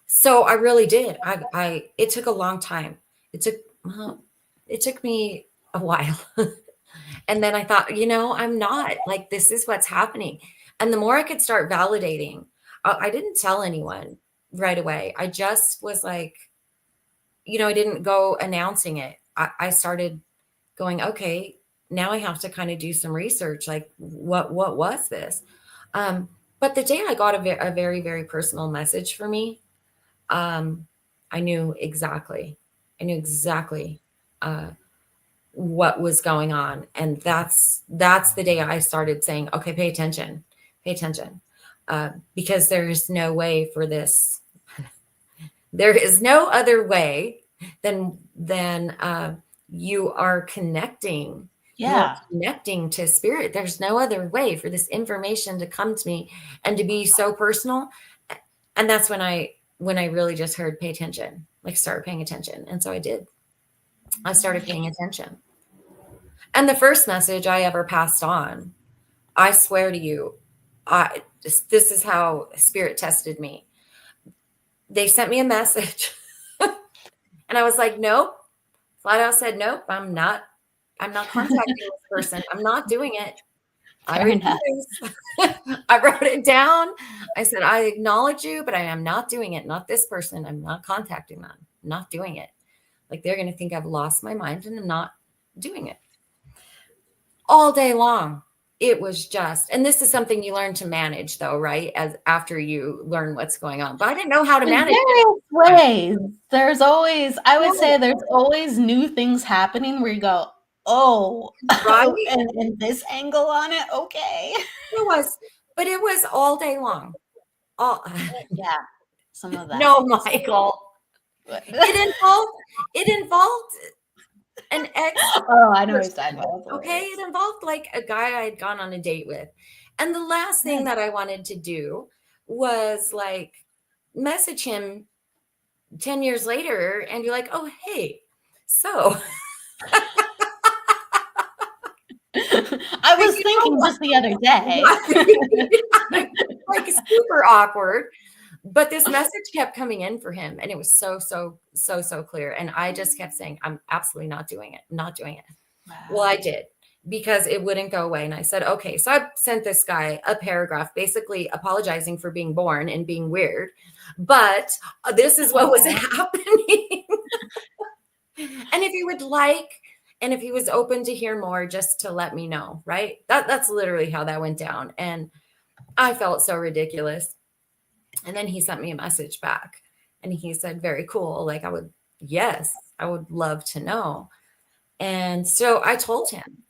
Speaker 3: So I really did. It took a long time. It took me a while. And then I thought, I'm not, like, this is what's happening. And the more I could start validating, I didn't tell anyone right away. I just was like, I didn't go announcing it. I started going, okay, now I have to kind of do some research. Like, what was this? But the day I got a very, very personal message for me, I knew exactly what was going on. And that's the day I started saying, okay, pay attention, because there is no way for this. There is no other way than you are connecting.
Speaker 2: Yeah.
Speaker 3: You're connecting to spirit. There's no other way for this information to come to me and to be so personal. And that's when I really just heard, pay attention, like start paying attention. And so I did. I started paying attention. And the first message I ever passed on, I swear to you, this is how spirit tested me. They sent me a message and I was like, nope. Flat out said, nope, I'm not contacting this person. I'm not doing it. I refuse. I wrote it down. I said, I acknowledge you, but I am not doing it. Not this person. I'm not contacting them. I'm not doing it. Like, they're going to think I've lost my mind, and I'm not doing it. All day long, it was just, and this is something you learn to manage though, right? As after you learn what's going on. But I didn't know how to
Speaker 2: In
Speaker 3: manage
Speaker 2: various ways. There's always, I would say
Speaker 3: it.
Speaker 2: there's always new things happening where you go, oh,
Speaker 3: Right?
Speaker 2: and this angle on it, okay.
Speaker 3: It was, but it was all day long. All
Speaker 2: Yeah, some of that.
Speaker 3: no, Michael. It involved an ex.
Speaker 2: Oh, I know what you're talking about.
Speaker 3: Okay, it involved like a guy I had gone on a date with. And the last thing that I wanted to do was like message him 10 years later and be like, oh, hey, so
Speaker 2: I was thinking just the other day.
Speaker 3: like super awkward. But this message kept coming in for him. And it was so clear. And I just kept saying, I'm absolutely not doing it. Not doing it.
Speaker 2: Wow.
Speaker 3: Well, I did, because it wouldn't go away. And I said, okay. So I sent this guy a paragraph basically apologizing for being born and being weird. But this is what was happening. And if you would like, and if he was open to hear more, just to let me know, right? That's literally how that went down. And I felt so ridiculous. And then he sent me a message back and he said, very cool. Like I would love to know. And so I told him,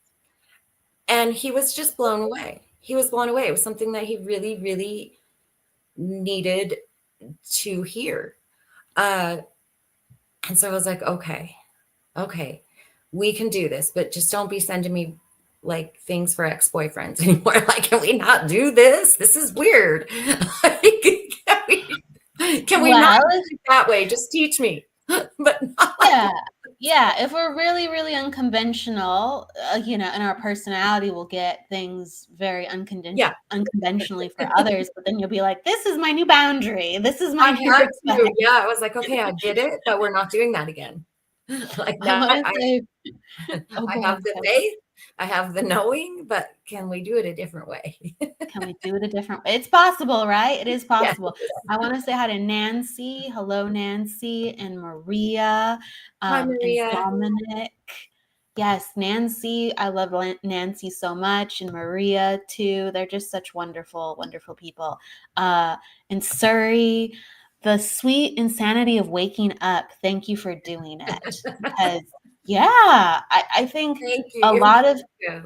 Speaker 3: and he was just blown away. He was blown away. It was something that he really, really needed to hear. And so I was like, okay, we can do this, but just don't be sending me like things for ex-boyfriends anymore. Like, can we not do this? This is weird. Can we not do it that way? Just teach me. But not
Speaker 2: yeah. If we're really, really unconventional, in our personality, we'll get things very unconventionally for others. But then you'll be like, "This is my new boundary. This is my new respect."
Speaker 3: Yeah, I was like, "Okay, I did it, but we're not doing that again." Like that, I have the faith, I have the knowing, but can we do it a different way?
Speaker 2: Can we do it a different way? It's possible, right? It is possible. Yes. I want to say hi to Nancy. Hello, Nancy, and Maria.
Speaker 3: Hi, Maria.
Speaker 2: And Dominic. Yes, Nancy. I love Nancy so much, and Maria too. They're just such wonderful, wonderful people. And Surrey, the sweet insanity of waking up. Thank you for doing it. Because I think a lot of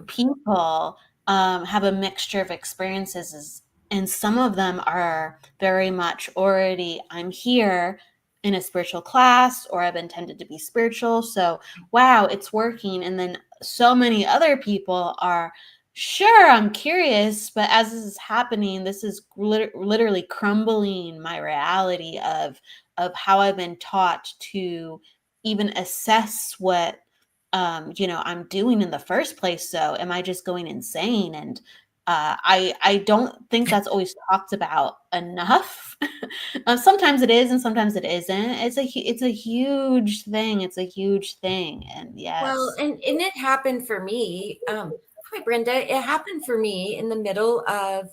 Speaker 2: people have a mixture of experiences, and some of them are very much already, I'm here in a spiritual class, or I've intended to be spiritual. So, wow, it's working. And then so many other people are, sure, I'm curious, but as this is happening, this is literally crumbling my reality of how I've been taught to even assess what I'm doing in the first place. So am I just going insane? And I don't think that's always talked about enough. Sometimes it is, and sometimes it isn't. It's a huge thing. It's a huge thing. And yes.
Speaker 3: Well, and it happened for me. Hi, Brenda. It happened for me in the middle of,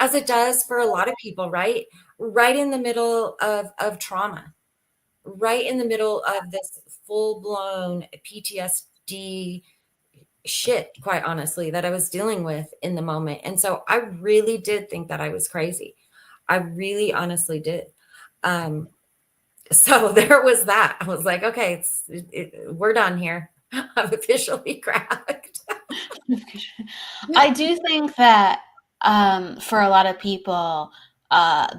Speaker 3: as it does for a lot of people, right? Right in the middle of trauma, right in the middle of this full-blown PTSD shit, quite honestly, that I was dealing with in the moment. And so I really did think that I was crazy. I really honestly did. So there was that. I was like, okay, we're done here. I'm officially cracked.
Speaker 2: I do think that for a lot of people,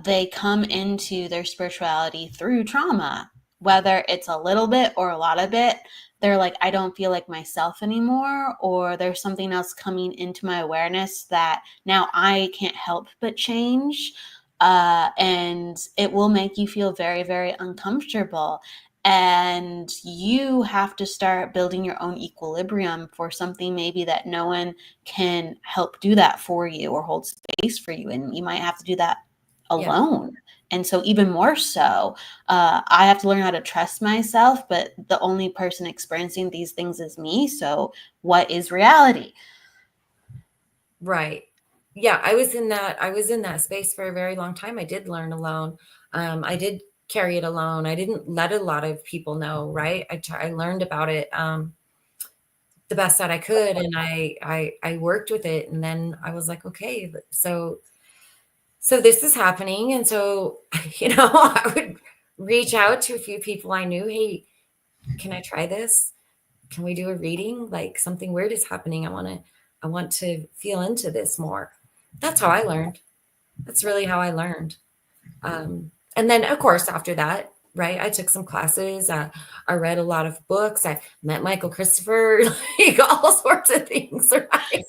Speaker 2: they come into their spirituality through trauma, whether it's a little bit or a lot of it. They're like, I don't feel like myself anymore, or there's something else coming into my awareness that now I can't help but change. And it will make you feel very, very uncomfortable. And you have to start building your own equilibrium for something maybe that no one can help do that for you or hold space for you. And you might have to do that alone. Yeah. And so even more so, I have to learn how to trust myself, but the only person experiencing these things is me. So what is reality?
Speaker 3: Right. Yeah, I was in that space for a very long time. I did learn alone. I did carry it alone. I didn't let a lot of people know, right? I learned about it the best that I could. And I worked with it. And then I was like, okay, so this is happening. And so, I would reach out to a few people I knew. Hey, can I try this? Can we do a reading? Like, something weird is happening. I want to feel into this more. That's how I learned. That's really how I learned. And then, of course, after that, right, I took some classes. I read a lot of books. I met Michael Christopher, like all sorts of things. Right?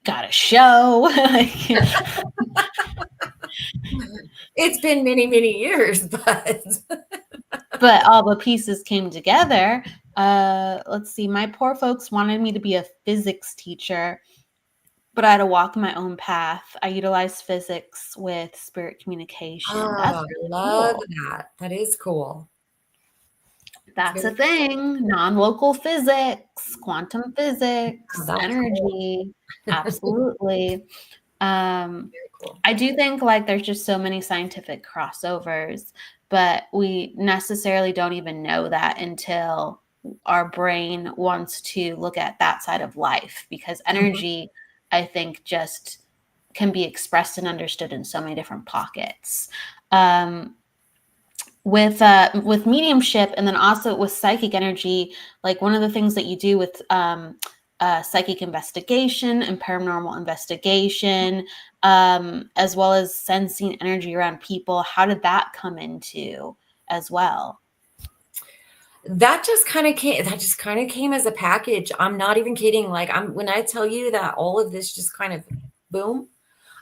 Speaker 2: Got a show.
Speaker 3: It's been many, many years,
Speaker 2: but all the pieces came together. Let's see. My poor folks wanted me to be a physics teacher, but I had to walk my own path. I utilized physics with spirit communication. That's
Speaker 3: I
Speaker 2: really
Speaker 3: love
Speaker 2: cool.
Speaker 3: that. That is cool.
Speaker 2: That's a thing. Non-local physics, quantum physics,
Speaker 3: Oh,
Speaker 2: energy.
Speaker 3: cool.
Speaker 2: Absolutely.
Speaker 3: Very cool.
Speaker 2: I do think like there's just so many scientific crossovers, but we necessarily don't even know that until our brain wants to look at that side of life, because energy, I think, just can be expressed and understood in so many different pockets. With mediumship, and then also with psychic energy, like one of the things that you do with psychic investigation and paranormal investigation, as well as sensing energy around people, how did that come into as well?
Speaker 3: That just kind of came as a package. I'm not even kidding. Like, when I tell you that all of this just kind of boom,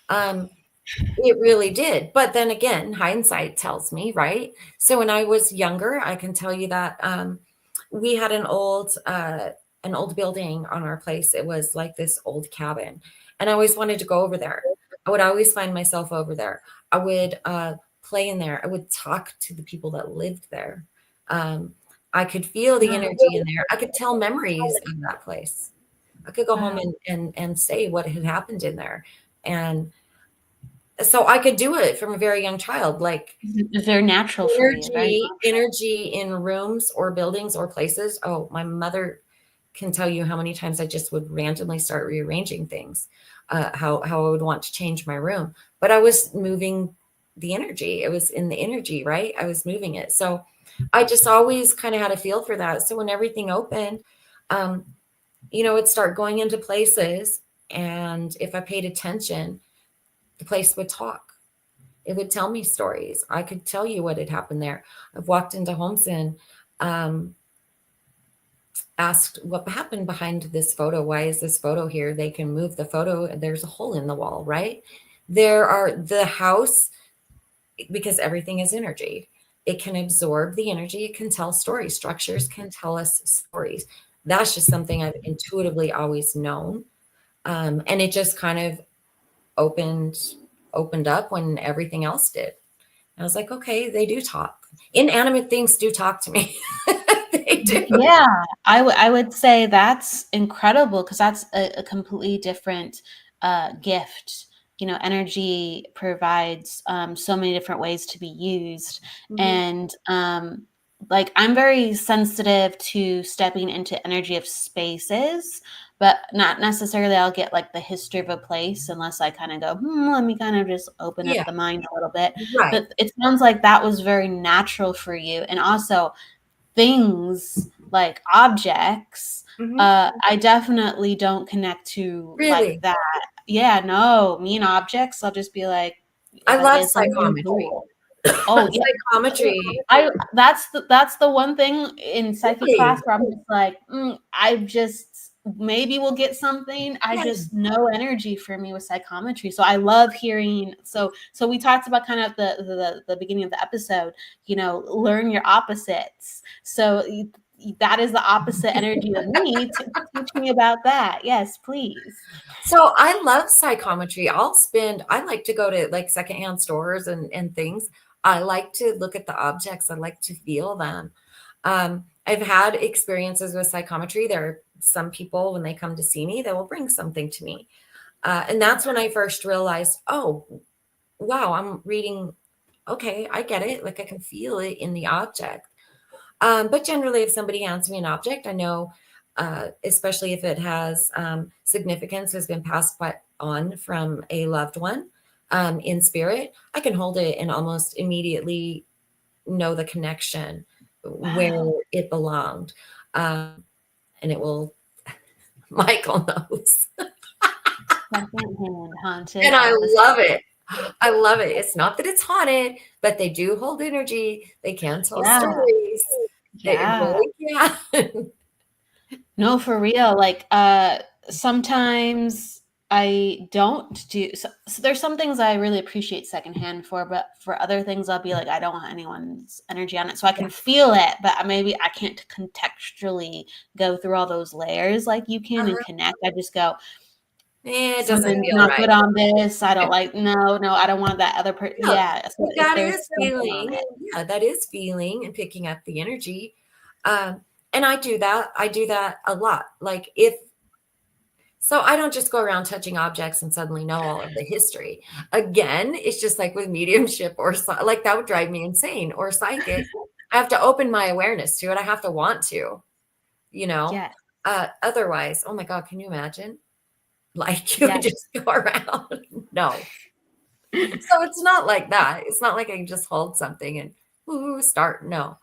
Speaker 3: it really did. But then again, hindsight tells me, right? So when I was younger, I can tell you that we had an old building on our place. It was like this old cabin, and I always wanted to go over there. I would always find myself over there. I would play in there. I would talk to the people that lived there. I could feel the energy in there. I could tell memories of that place. I could go home and say what had happened in there. And so I could do it from a very young child. Like,
Speaker 2: It's very natural for you, right?
Speaker 3: energy in rooms or buildings or places. Oh, my mother can tell you how many times I just would randomly start rearranging things, how I would want to change my room. But I was moving the energy. It was in the energy, right? I was moving it. So I just always kind of had a feel for that. So when everything opened, it'd start going into places. And if I paid attention, the place would talk. It would tell me stories. I could tell you what had happened there. I've walked into homes and asked what happened behind this photo. Why is this photo here? They can move the photo. There's a hole in the wall, right? The house, because everything is energy. It can absorb the energy. It can tell stories. Structures can tell us stories. That's just something I've intuitively always known. And it just kind of opened up when everything else did. I was like, okay, they do talk. Inanimate things do talk to me. They do.
Speaker 2: Yeah, I would say that's incredible, because that's a completely different gift. Energy provides so many different ways to be used. And like, I'm very sensitive to stepping into energy of spaces, but not necessarily I'll get like the history of a place unless I kind of go, let me kind of just open up the mind a little bit.
Speaker 3: Right.
Speaker 2: But it sounds like that was very natural for you. And also things like objects, I definitely don't connect to like that. Yeah, no, me and objects, I'll just be like,
Speaker 3: I love psychometry.
Speaker 2: Oh, yeah.
Speaker 3: Psychometry.
Speaker 2: That's the one thing in psychic class where I'm just like, I just maybe we'll get something. I just no energy for me with psychometry. So I love hearing. So we talked about kind of the beginning of the episode, learn your opposites. So that is the opposite energy of me. Teach me about that. Yes, please.
Speaker 3: So I love psychometry. I like to go to like secondhand stores and things. I like to look at the objects. I like to feel them. I've had experiences with psychometry. There are some people, when they come to see me, they will bring something to me. And that's when I first realized, oh, wow, I'm reading. Okay, I get it. Like, I can feel it in the object. But generally, if somebody hands me an object, I know especially if it has significance, has been passed on from a loved one in spirit. I can hold it and almost immediately know the connection where
Speaker 2: Wow.
Speaker 3: it belonged. And it will, Michael knows.
Speaker 2: Secondhand haunted
Speaker 3: And I
Speaker 2: episode.
Speaker 3: love it. I love it. It's not that it's haunted, but they do hold energy. They can tell
Speaker 2: Yeah.
Speaker 3: stories. They
Speaker 2: Yeah.
Speaker 3: really can.
Speaker 2: No, for real. Like, sometimes I don't do so there's some things I really appreciate secondhand for, but for other things I'll be like, I don't want anyone's energy on it. So I
Speaker 3: Yeah.
Speaker 2: can feel it, but maybe I can't contextually go through all those layers like you can and connect. I just go,
Speaker 3: It doesn't
Speaker 2: something's
Speaker 3: feel
Speaker 2: not
Speaker 3: right.
Speaker 2: good on this. I don't like, no, I don't want that other person.
Speaker 3: Yeah,
Speaker 2: Yeah. So
Speaker 3: but
Speaker 2: if
Speaker 3: that
Speaker 2: there's
Speaker 3: is
Speaker 2: something on
Speaker 3: feeling.
Speaker 2: it.
Speaker 3: Yeah, that is feeling and picking up the energy. And I do that. I do that a lot. Like so I don't just go around touching objects and suddenly know all of the history. Again, it's just like with mediumship or like that would drive me insane, or psychic. I have to open my awareness to it. I have to want to, you know.
Speaker 2: Yes.
Speaker 3: Otherwise, oh my God, can you imagine? Like you would
Speaker 2: Yes.
Speaker 3: just go around. No. So it's not like that. It's not like I can just hold something and start. No,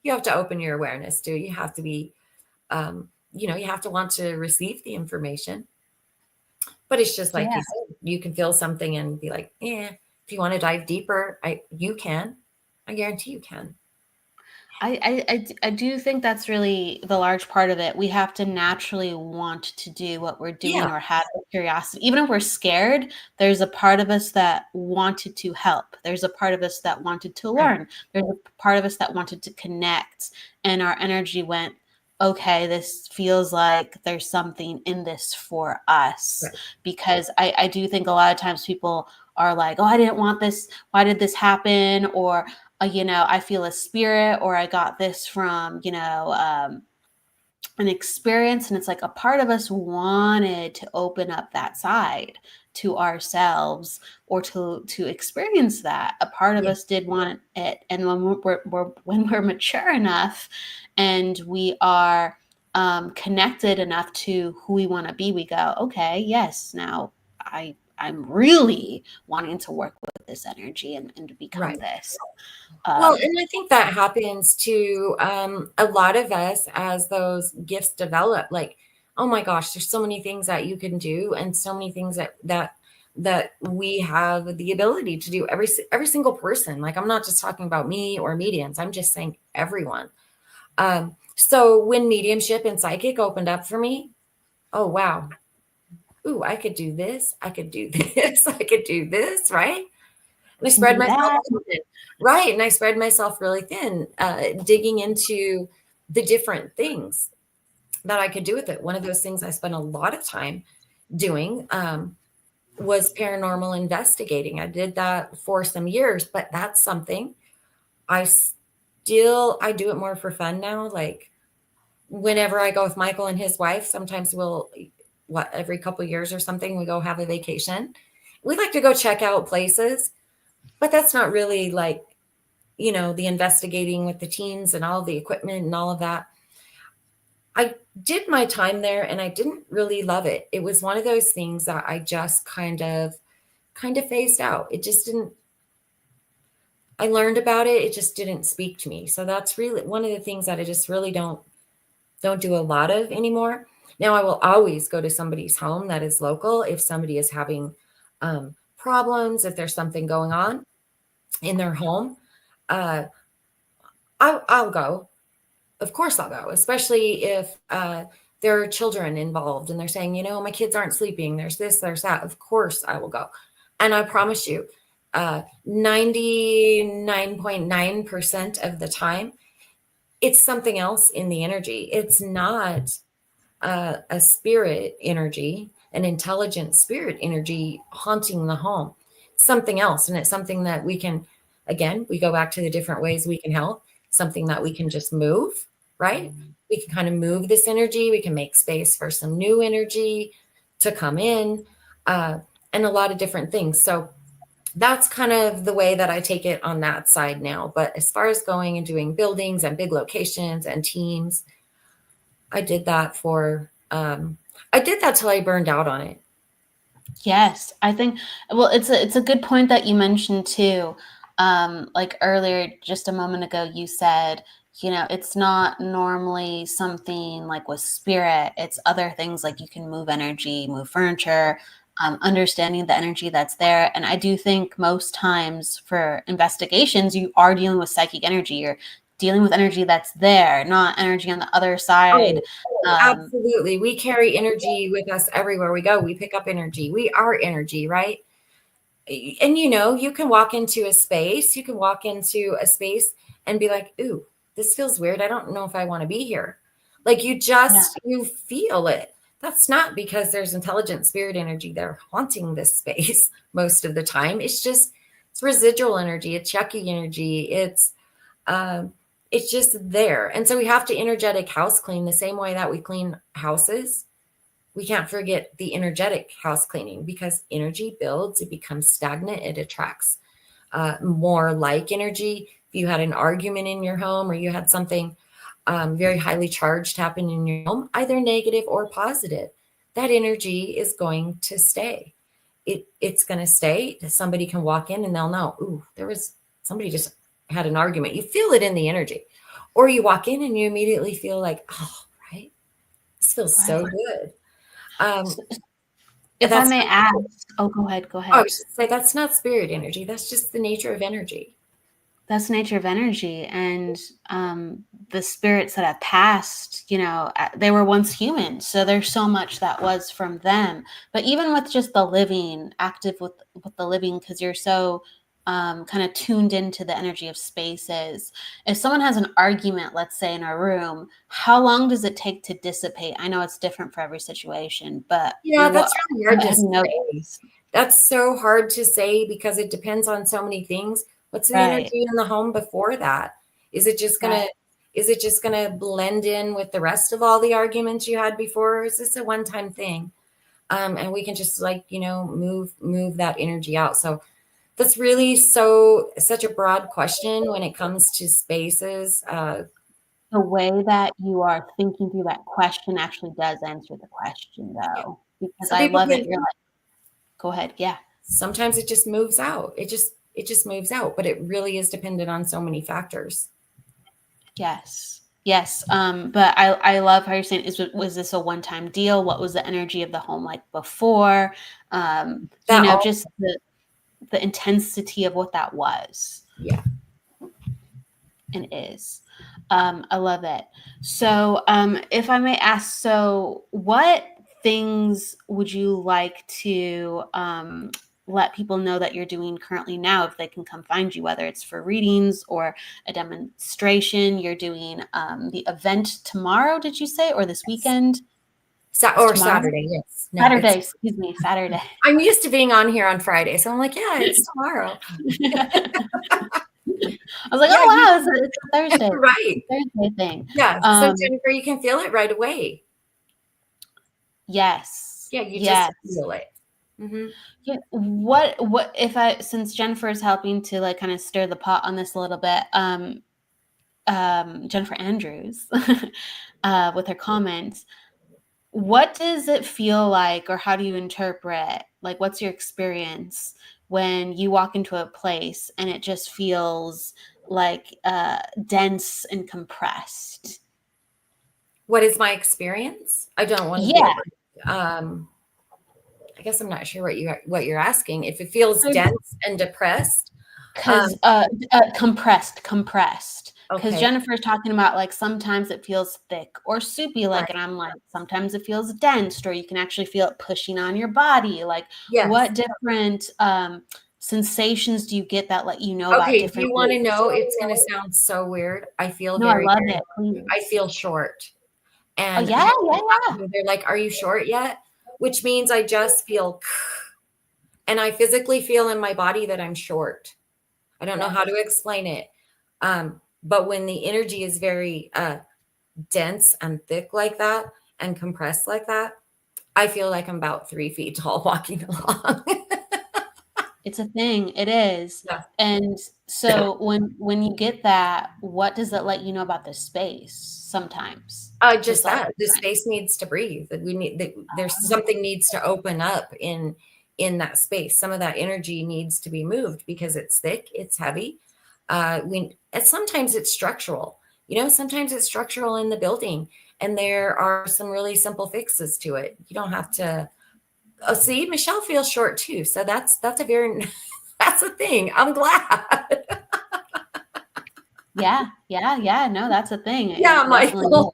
Speaker 3: you have to open your awareness to it. You have to be, you have to want to receive the information. But it's just like
Speaker 2: Yeah.
Speaker 3: you said, you can feel something and be like, if you want to dive deeper, you can. I guarantee you can.
Speaker 2: I do think that's really the large part of it. We have to naturally want to do what we're doing
Speaker 3: Yeah,
Speaker 2: or have the curiosity. Even if we're scared, there's a part of us that wanted to help. There's a part of us that wanted to
Speaker 3: right,
Speaker 2: learn. There's a part of us that wanted to connect. And our energy went, okay, this feels like there's something in this for us.
Speaker 3: right.
Speaker 2: Because I do think a lot of times people are like, oh, I didn't want this. Why did this happen? Or I feel a spirit, or I got this from, an experience. And it's like a part of us wanted to open up that side to ourselves or to experience that. A part of
Speaker 3: Yeah,
Speaker 2: us did want it. And when we're mature enough and we are connected enough to who we want to be, we go, okay, yes, now I'm really wanting to work with this energy and to become
Speaker 3: right.
Speaker 2: this.
Speaker 3: Well,
Speaker 2: Um,
Speaker 3: and I think that happens to a lot of us as those gifts develop. Like, oh my gosh, there's so many things that you can do, and so many things that we have the ability to do. Every single person. Like, I'm not just talking about me or mediums. I'm just saying everyone. So when mediumship and psychic opened up for me, oh wow, ooh, I could do this. I could do this. I could do this. Right. And I
Speaker 2: can
Speaker 3: spread
Speaker 2: do
Speaker 3: myself
Speaker 2: that.
Speaker 3: thin. Right. And I spread myself really thin, digging into the different things that I could do with it. One of those things I spent a lot of time doing was paranormal investigating. I did that for some years, but that's something I do it more for fun now. Like whenever I go with Michael and his wife, sometimes every couple of years or something, we go have a vacation. We like to go check out places. But that's not really like, the investigating with the teams and all the equipment and all of that. I did my time there and I didn't really love it. It was one of those things that I just kind of phased out. It just didn't, I learned about it. It just didn't speak to me. So that's really one of the things that I just really don't do a lot of anymore. Now I will always go to somebody's home that is local. If somebody is having problems, if there's something going on in their home, I'll go. Of course I'll go, especially if there are children involved and they're saying, my kids aren't sleeping. There's this, there's that. Of course I will go. And I promise you, 99.9% of the time, it's something else in the energy. It's not a spirit energy, an intelligent spirit energy haunting the home. Something else. And it's something that we can, again, we go back to the different ways we can help, something that we can just move, right? We can kind of move this energy. We can make space for some new energy to come in and a lot of different things. So that's kind of the way that I take it on that side now. But as far as going and doing buildings and big locations and teams, I did that I did that till I burned out on it.
Speaker 2: Yes, I think, well, it's a good point that you mentioned too. Like earlier, just a moment ago, you said, it's not normally something like with spirit. It's other things like you can move energy, move furniture, understanding the energy that's there. And I do think most times for investigations, you are dealing with psychic energy. You're dealing with energy that's there, not energy on the other side.
Speaker 3: Oh, absolutely. We carry energy with us everywhere we go. We pick up energy. We are energy, right? And you can walk into a space, and be like, ooh, this feels weird. I don't know if I want to be here. Like
Speaker 2: Yeah.
Speaker 3: you feel it. That's not because there's intelligent spirit energy there haunting this space most of the time. It's residual energy, it's yucky energy, it's just there. And so we have to energetic house clean the same way that we clean houses. We can't forget the energetic house cleaning, because energy builds, it becomes stagnant, it attracts more like energy. If you had an argument in your home, or you had something very highly charged happen in your home, either negative or positive, that energy is going to stay. It's going to stay. Somebody can walk in and they'll know, ooh, somebody just had an argument. You feel it in the energy. Or you walk in and you immediately feel like, oh, right, this feels so
Speaker 2: Right.
Speaker 3: good. Um,
Speaker 2: If I
Speaker 3: that's
Speaker 2: may ask, go ahead, go ahead.
Speaker 3: I should say that's not spirit energy. That's just the nature of energy.
Speaker 2: That's the nature of energy. And the spirits that have passed, they were once human. So there's so much that was from them. But even with just the living, active with the living, because you're so kind of tuned into the energy of spaces. If someone has an argument, let's say in a room, how long does it take to dissipate? I know it's different for every situation, but
Speaker 3: Yeah, that's really hard
Speaker 2: what
Speaker 3: to
Speaker 2: have you
Speaker 3: say.
Speaker 2: noticed?
Speaker 3: That's so hard to say because it depends on so many things. What's the
Speaker 2: Right,
Speaker 3: energy in the home before that? Is it just
Speaker 2: right.
Speaker 3: gonna is it just gonna blend in with the rest of all the arguments you had before? Or is this a one-time thing? And we can just move that energy out. So that's really such a broad question when it comes to spaces.
Speaker 2: The way that you are thinking through that question actually does answer the question, though, because
Speaker 3: Some
Speaker 2: I
Speaker 3: people
Speaker 2: love it.
Speaker 3: can
Speaker 2: You're like, go ahead. Yeah.
Speaker 3: sometimes it just moves out. It just moves out, but it really is dependent on so many factors.
Speaker 2: Yes. Yes. But I love how you're saying, was this a one-time deal? What was the energy of the home like before?
Speaker 3: That all
Speaker 2: Just the intensity of what that was
Speaker 3: Yeah.
Speaker 2: and is. I love it. So, if I may ask, so what things would you like to let people know that you're doing currently now, if they can come find you, whether it's for readings or a demonstration? You're doing the event tomorrow, did you say, or this weekend? It's
Speaker 3: Or
Speaker 2: tomorrow?
Speaker 3: Saturday, yes. No,
Speaker 2: Saturday, excuse me, Saturday.
Speaker 3: I'm used to being on here on Friday, so I'm like, yeah, it's tomorrow.
Speaker 2: I was like,
Speaker 3: Yeah,
Speaker 2: oh wow, it's a Thursday.
Speaker 3: right.
Speaker 2: It's a Thursday thing.
Speaker 3: Yeah. So Jennifer, you can feel it right away.
Speaker 2: Yes.
Speaker 3: Yeah, you just
Speaker 2: Yes.
Speaker 3: feel it. Mm-hmm.
Speaker 2: Yeah. What if since Jennifer is helping to like kind of stir the pot on this a little bit, Jennifer Andrews, with her comments, what does it feel like, or how do you interpret, like, what's your experience when you walk into a place and it just feels like dense and compressed?
Speaker 3: What is my experience? I don't want to
Speaker 2: Yeah.
Speaker 3: get I guess I'm not sure what you're asking. If it feels dense and depressed.
Speaker 2: Because compressed. Because
Speaker 3: Okay.
Speaker 2: Jennifer's talking about like sometimes it feels thick or soupy, like,
Speaker 3: Right.
Speaker 2: and I'm like, sometimes it feels dense, or you can actually feel it pushing on your body. Like,
Speaker 3: Yes.
Speaker 2: what different sensations do you get that let you know about
Speaker 3: Okay. Do
Speaker 2: different
Speaker 3: you want to
Speaker 2: things?
Speaker 3: know? It's going to sound so weird. I feel
Speaker 2: No, I
Speaker 3: very,
Speaker 2: love
Speaker 3: very,
Speaker 2: it. Please.
Speaker 3: I feel short.
Speaker 2: Oh
Speaker 3: And
Speaker 2: yeah, yeah.
Speaker 3: they're like, are you short yet? Which means I just feel, and I physically feel in my body that I'm short. I don't know how to explain it. But when the energy is very dense and thick like that and compressed like that, I feel like I'm about 3 feet tall walking along.
Speaker 2: It's a thing. It is.
Speaker 3: Yeah.
Speaker 2: And so when you get that, what does it let you know about the space sometimes?
Speaker 3: Just
Speaker 2: Just all
Speaker 3: that the
Speaker 2: different.
Speaker 3: space needs to breathe. That we need that there's something needs to open up in that space. Some of that energy needs to be moved because it's thick, it's heavy. And sometimes it's structural. Sometimes it's structural in the building, and there are some really simple fixes to it. You don't have to. Oh, see, Michelle feels short too, so that's a very that's a thing. I'm glad.
Speaker 2: Yeah. No, that's a thing.
Speaker 3: Yeah,
Speaker 2: It definitely
Speaker 3: Michael.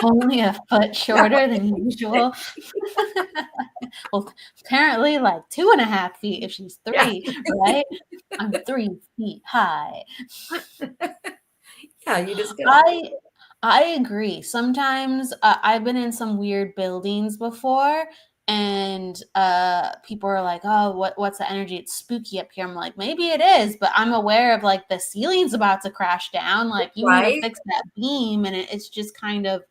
Speaker 2: only a foot shorter than usual. Well, apparently like 2.5 feet if she's 3, right? I'm 3 feet high.
Speaker 3: Yeah, you just go.
Speaker 2: I agree. Sometimes I've been in some weird buildings before, and people are like, "Oh, what's the energy? It's spooky up here." I'm like, maybe it is, but I'm aware of like the ceiling's about to crash down. Like you need to
Speaker 3: Right?
Speaker 2: fix that beam, and it's just kind of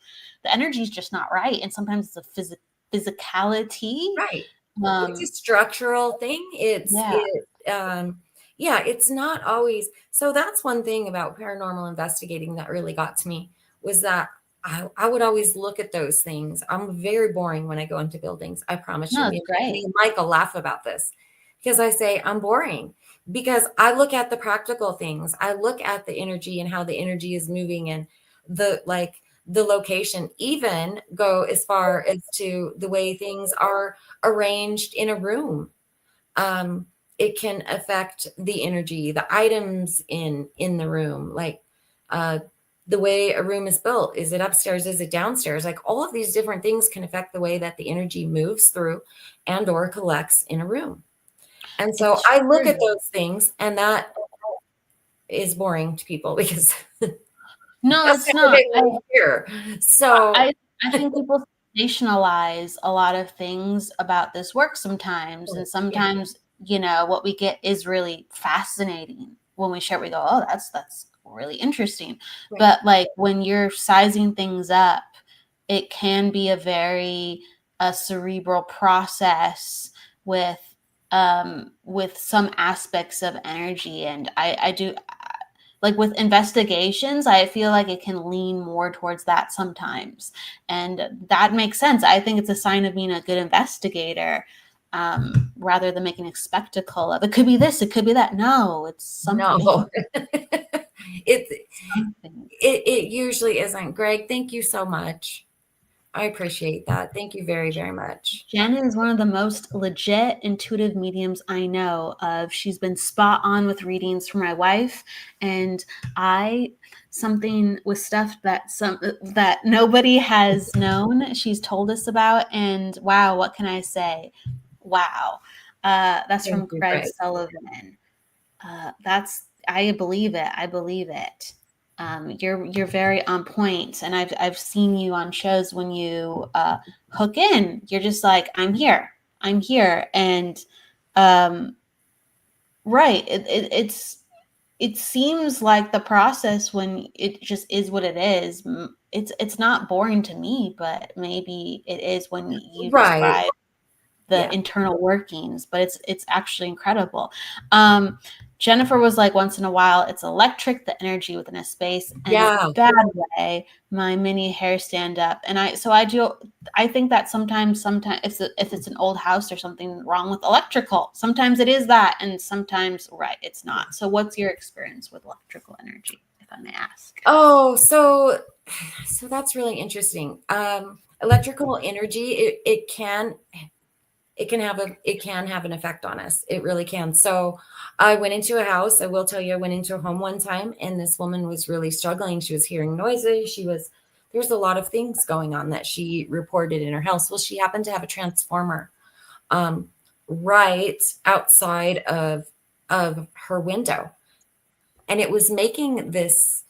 Speaker 2: the energy's just not right. And sometimes it's a physicality.
Speaker 3: Right. It's a structural thing.
Speaker 2: Yeah.
Speaker 3: Yeah, it's not always. So that's one thing about paranormal investigating that really got to me was that I would always look at those things. I'm very boring when I go into buildings. I promise you.
Speaker 2: No,
Speaker 3: Me
Speaker 2: it's
Speaker 3: and
Speaker 2: great.
Speaker 3: me and Michael laugh about this because I say I'm boring because I look at the practical things. I look at the energy and how the energy is moving and the location, even go as far as to the way things are arranged in a room. It can affect the energy, the items in the room, like the way a room is built. Is it upstairs? Is it downstairs? Like all of these different things can affect the way that the energy moves through and or collects in a room. And so
Speaker 2: It's
Speaker 3: I look at
Speaker 2: true.
Speaker 3: those things, and that is boring to people because
Speaker 2: No,
Speaker 3: that's
Speaker 2: it's
Speaker 3: not what
Speaker 2: not.
Speaker 3: they want to hear. So
Speaker 2: I think people sensationalize a lot of things about this work sometimes, and
Speaker 3: yeah,
Speaker 2: sometimes what we get is really fascinating. When we share, we go, "Oh, that's really interesting."
Speaker 3: right.
Speaker 2: But like when you're sizing things up, it can be a very cerebral process with some aspects of energy, and I do like with investigations, I feel like it can lean more towards that sometimes. And that makes sense. I think it's a sign of being a good investigator, rather than making a spectacle of it. Could be this, it could be that. No, it's something.
Speaker 3: No. it,
Speaker 2: Something.
Speaker 3: it usually isn't. Greg, thank you so much. I appreciate that. Thank you very, very much.
Speaker 2: Jen is one of the most legit intuitive mediums I know of. She's been spot on with readings for my wife, and something with stuff that nobody has known. She's told us about, and wow, what can I say? Wow, that's
Speaker 3: Thank
Speaker 2: from
Speaker 3: you,
Speaker 2: Craig
Speaker 3: Greg.
Speaker 2: Sullivan. I believe it. I believe it. You're very on point, and I've seen you on shows when you hook in. You're just like, I'm here, and right. It seems like the process when it just is what it is. It's not boring to me, but maybe it is when you
Speaker 3: Right.
Speaker 2: describe the
Speaker 3: Yeah.
Speaker 2: internal workings, but it's actually incredible. Jennifer was like, once in a while it's electric, the energy within a space, and in
Speaker 3: Yeah.
Speaker 2: a bad way my mini hair stand up. And I think that sometimes if it's an old house, there's something wrong with electrical. Sometimes it is that, and sometimes right, it's not. So what's your experience with electrical energy, if I may ask?
Speaker 3: Oh, so that's really interesting. Electrical energy, it can have an effect on us. It really can. So I went into a house. I will tell you, I went into a home one time, and this woman was really struggling. She was hearing noises. There's a lot of things going on that she reported in her house. Well, she happened to have a transformer right outside of her window, and it was making this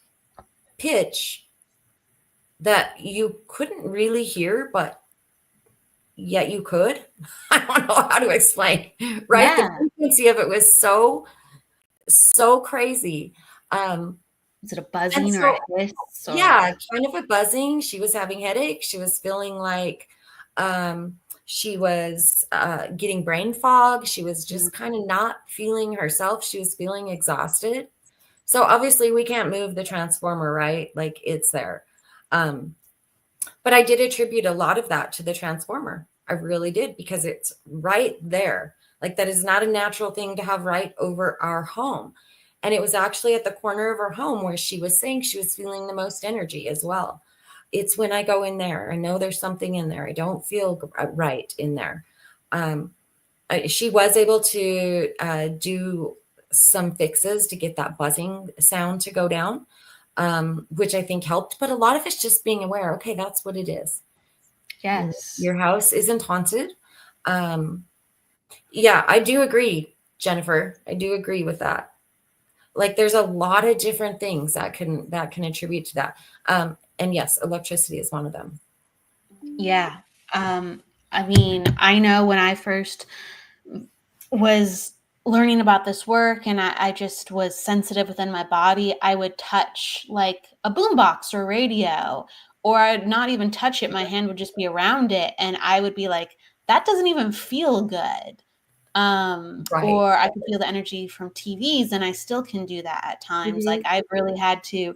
Speaker 3: pitch that you couldn't really hear, but yet you could. I don't know how to explain, right?
Speaker 2: Yeah.
Speaker 3: The frequency of it was so crazy.
Speaker 2: Is it a
Speaker 3: And
Speaker 2: buzzing or
Speaker 3: so,
Speaker 2: a hiss or
Speaker 3: yeah, kind of a buzzing. She was having headaches. She was feeling like She was getting brain fog. She was just kind of not feeling herself. She was feeling exhausted. So obviously we can't move the transformer, right? Like it's there. But I did attribute a lot of that to the transformer. I really did, because it's right there. Like that is not a natural thing to have right over our home. And it was actually at the corner of her home where she was saying she was feeling the most energy as well. It's when I go in there, I know there's something in there. I don't feel right in there. She was able to do some fixes to get that buzzing sound to go down, which I think helped. But a lot of it's just being aware. Okay, that's what it is.
Speaker 2: Yes.
Speaker 3: Your house isn't haunted. Yeah, I do agree, Jennifer. I do agree with that. Like there's a lot of different things that can attribute to that. And yes, electricity is one of them.
Speaker 2: Yeah. I mean, I know when I first was learning about this work and I just was sensitive within my body, I would touch like a boombox or radio, or I'd not even touch it. My hand would just be around it. And I would be like, that doesn't even feel good.
Speaker 3: Right.
Speaker 2: Or I could feel the energy from TVs, and I still can do that at times.
Speaker 3: Mm-hmm.
Speaker 2: Like I've really had to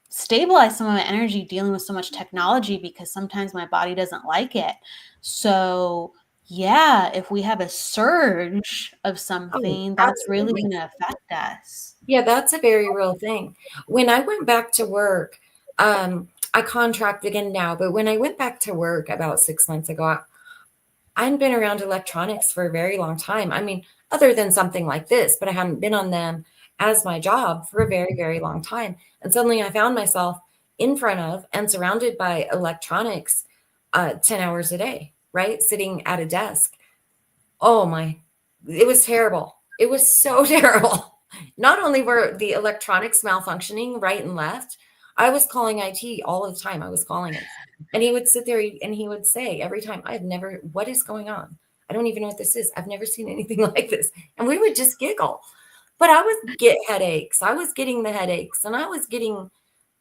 Speaker 2: stabilize some of my energy dealing with so much technology, because sometimes my body doesn't like it. So yeah, if we have a surge of something, that's really going to affect us.
Speaker 3: Yeah, that's a very real thing. When I went back to work, I contract again now, but when I went back to work about 6 months ago, I hadn't been around electronics for a very long time. I mean, other than something like this, but I hadn't been on them as my job for a very, very long time. And suddenly I found myself in front of and surrounded by electronics 10 hours a day, right? Sitting at a desk. Oh my, it was terrible. It was so terrible. Not only were the electronics malfunctioning right and left, I was calling IT all the time. I was calling it. And he would sit there and he would say every time, what is going on? I don't even know what this is. I've never seen anything like this. And we would just giggle. But I would get headaches. I was getting the headaches, and I was getting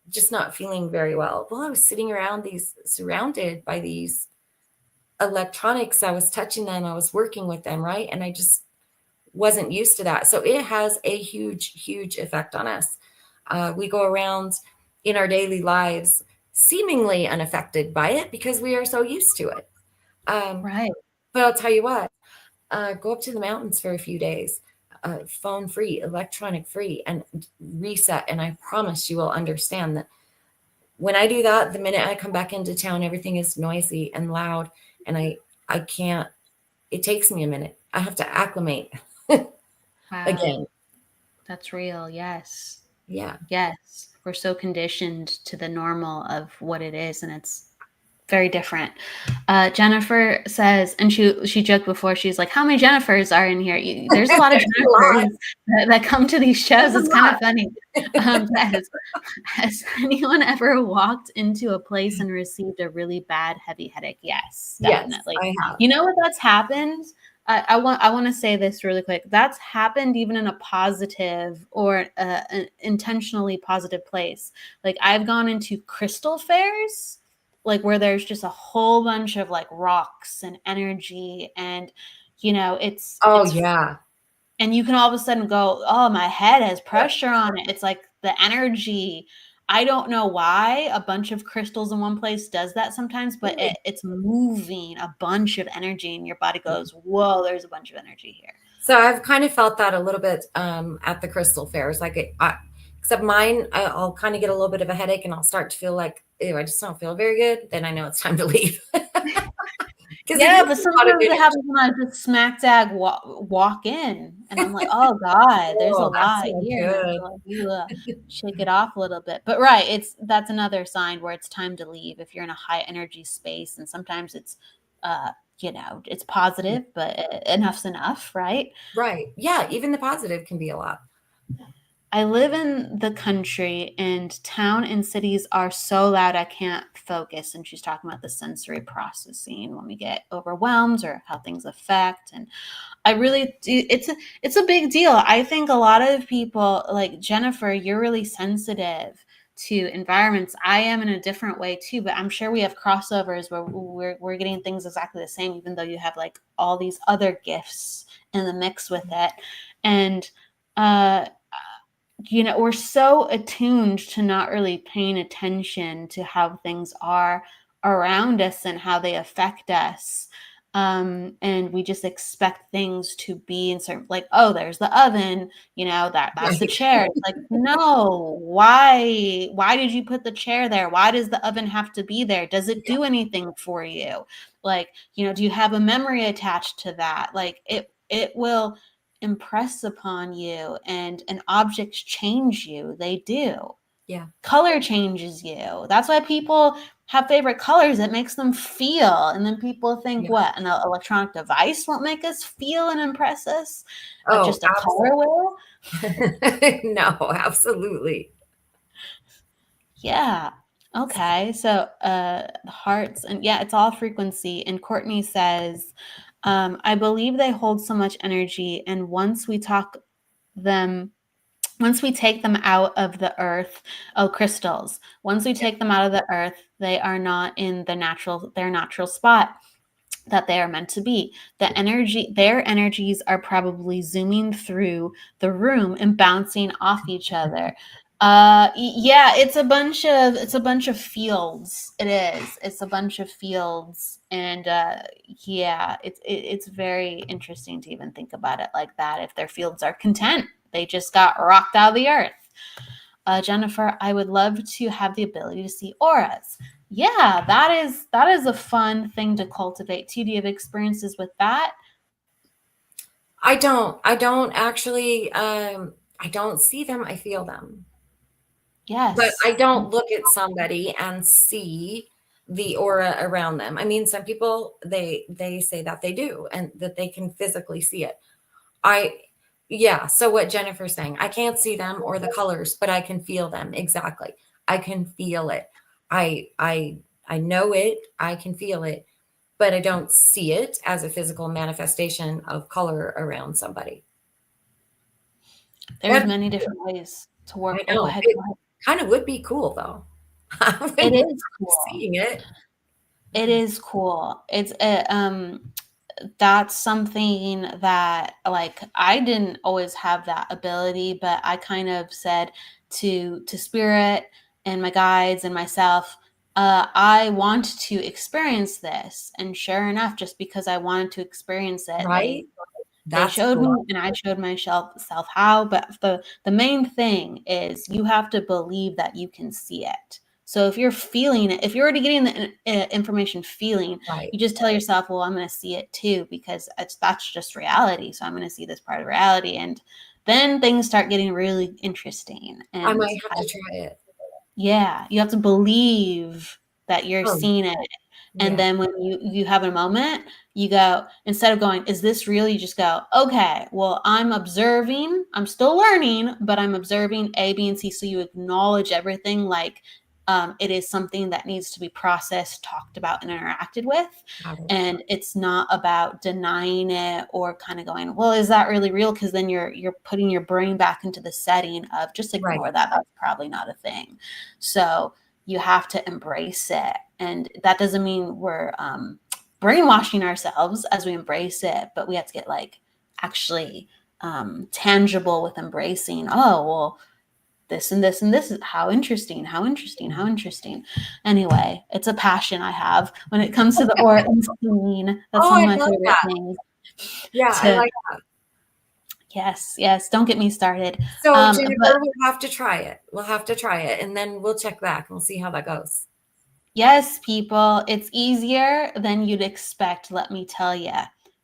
Speaker 3: just not feeling very well. Well, I was sitting around surrounded by these electronics. I was touching them. I was working with them, right? And I just wasn't used to that. So it has a huge, huge effect on us. We go around in our daily lives seemingly unaffected by it because we are so used to it.
Speaker 2: Right.
Speaker 3: But I'll tell you what, go up to the mountains for a few days, phone free, electronic free, and reset. And I promise you will understand that when I do that, the minute I come back into town, everything is noisy and loud. And I can't, it takes me a minute. I have to acclimate again.
Speaker 2: That's real. Yes.
Speaker 3: Yeah.
Speaker 2: Yes. We're so conditioned to the normal of what it is, and it's very different. Jennifer says, and she joked before, she's like, how many Jennifers are in here? There's a lot of Jennifers that come to these shows. It's kind of funny. Has anyone ever walked into a place and received a really bad heavy headache? Yes, definitely.
Speaker 3: Yes, I have.
Speaker 2: You know what that's happened? I want to say this really quick. That's happened even in a positive or an intentionally positive place. Like I've gone into crystal fairs, like where there's just a whole bunch of like rocks and energy, and it's
Speaker 3: yeah.
Speaker 2: And you can all of a sudden go, oh, my head has pressure on it. It's like the energy. I don't know why a bunch of crystals in one place does that sometimes, but it's moving a bunch of energy, and your body goes, whoa, there's a bunch of energy here.
Speaker 3: So I've kind of felt that a little bit at the crystal fairs. Like except mine, I'll kind of get a little bit of a headache, and I'll start to feel like, ew, I just don't feel very good. Then I know it's time to leave.
Speaker 2: Yeah, but sometimes it happens when I just smack dab walk in, and I'm like, oh God, there's a lot here. Like, shake it off a little bit. But right, that's another sign where it's time to leave if you're in a high energy space, and sometimes it's it's positive, but enough's enough, right?
Speaker 3: Right. Yeah, even the positive can be a lot.
Speaker 2: I live in the country, and town and cities are so loud I can't focus. And she's talking about the sensory processing when we get overwhelmed or how things affect. And I really do. It's a big deal. I think a lot of people, like Jennifer, you're really sensitive to environments. I am in a different way too, but I'm sure we have crossovers where we're getting things exactly the same, even though you have like all these other gifts in the mix with it. And, you know, we're so attuned to not really paying attention to how things are around us and how they affect us. And we just expect things to be in certain, like, oh, there's the oven, you know, that's the
Speaker 3: Right.
Speaker 2: chair. It's like, no, why did you put the chair there? Why does the oven have to be there? Does it do anything for you? Like, you know, do you have a memory attached to that? Like it will impress upon you, and objects change you. They do.
Speaker 3: Yeah.
Speaker 2: Color changes you. That's why people have favorite colors. It makes them feel. And then people think,
Speaker 3: Yeah.
Speaker 2: what, an electronic device won't make us feel and impress us, but
Speaker 3: Oh,
Speaker 2: just a color will?
Speaker 3: no, absolutely.
Speaker 2: Yeah. Okay. So hearts, and yeah, it's all frequency. And Courtney says, I believe they hold so much energy, and once we take them out of the earth, crystals, once we take them out of the earth, they are not in their natural spot that they are meant to be. Their energies are probably zooming through the room and bouncing off each other. Yeah, it's a bunch of fields. It's a bunch of fields. And yeah, it's very interesting to even think about it like that. If their fields are content, they just got rocked out of the earth. Jennifer, I would love to have the ability to see auras. Yeah, that is a fun thing to cultivate too. Do you have experiences with that?
Speaker 3: I don't actually, I don't see them. I feel them.
Speaker 2: Yes.
Speaker 3: But I don't look at somebody and see the aura around them. I mean, some people, they say that they do, and that they can physically see it. Yeah. So what Jennifer's saying, I can't see them or the colors, but I can feel them. Exactly. I can feel it. I know it. I can feel it, but I don't see it as a physical manifestation of color around somebody.
Speaker 2: There's many different ways to work.
Speaker 3: I know.
Speaker 2: Go ahead.
Speaker 3: It kind of would be cool though.
Speaker 2: It is cool.
Speaker 3: Seeing it.
Speaker 2: It is cool. It's that's something that, like, I didn't always have that ability, but I kind of said to spirit and my guides and myself, I want to experience this. And sure enough, just because I wanted to experience it,
Speaker 3: Right?
Speaker 2: they showed me, and I showed myself how. But the main thing is you have to believe that you can see it. So if you're feeling it, if you're already getting the information feeling,
Speaker 3: Right.
Speaker 2: you just tell yourself, well, I'm going to see it too, because that's just reality. So I'm going to see this part of reality. And then things start getting really interesting. And
Speaker 3: I might have to try it.
Speaker 2: Yeah, you have to believe that you're seeing it. And then when you have a moment, you go, instead of going, is this real? You just go, okay, well, I'm observing. I'm still learning, but I'm observing A, B, and C. So you acknowledge everything like it is something that needs to be processed, talked about, and interacted with. And it's not about denying it or kind of going, well, is that really real? Because then you're putting your brain back into the setting of just ignore that. That's probably not a thing. So you have to embrace it. And that doesn't mean we're brainwashing ourselves as we embrace it, but we have to get like actually tangible with embracing, oh, well, this and this and this is how interesting. Anyway, it's a passion I have when it comes to the aura and seeing. That's one of my favorite things.
Speaker 3: Yeah, I like that.
Speaker 2: Yes. Don't get me started.
Speaker 3: So Jennifer, we'll have to try it. And then we'll check back and we'll see how that goes.
Speaker 2: Yes, people, it's easier than you'd expect. Let me tell you,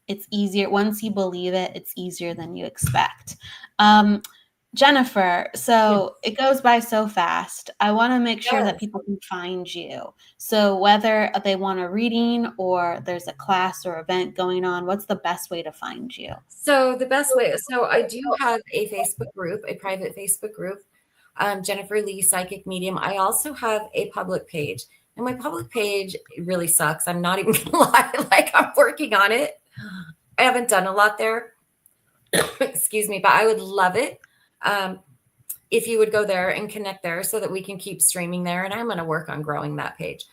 Speaker 2: it's easier. Once you believe it, it's easier than you expect. Jennifer, so it goes by so fast. I want to make sure that people can find you. So whether they want a reading or there's a class or event going on, what's the best way to find you?
Speaker 3: So the best way, so I do have a Facebook group, a private Facebook group, Jennifer Lee Psychic Medium. I also have a public page, and my public page really sucks. I'm not even gonna lie, like I'm working on it. I haven't done a lot there. Excuse me, but I would love it. if you would go there and connect there so that we can keep streaming there. And I'm going to work on growing that page.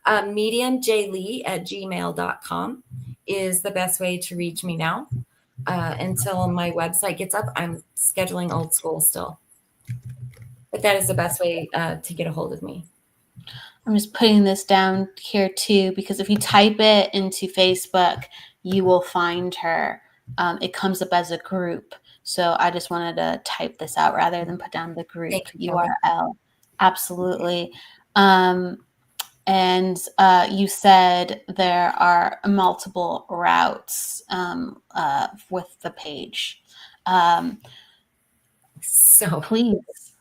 Speaker 3: mediumjlee@gmail.com is the best way to reach me now. Until my website gets up, I'm scheduling old school still. But that is the best way to get a hold of me.
Speaker 2: I'm just putting this down here too, because if you type it into Facebook, you will find her. It comes up as a group. So I just wanted to type this out rather than put down the group URL. Absolutely. And you said there are multiple routes with the page. So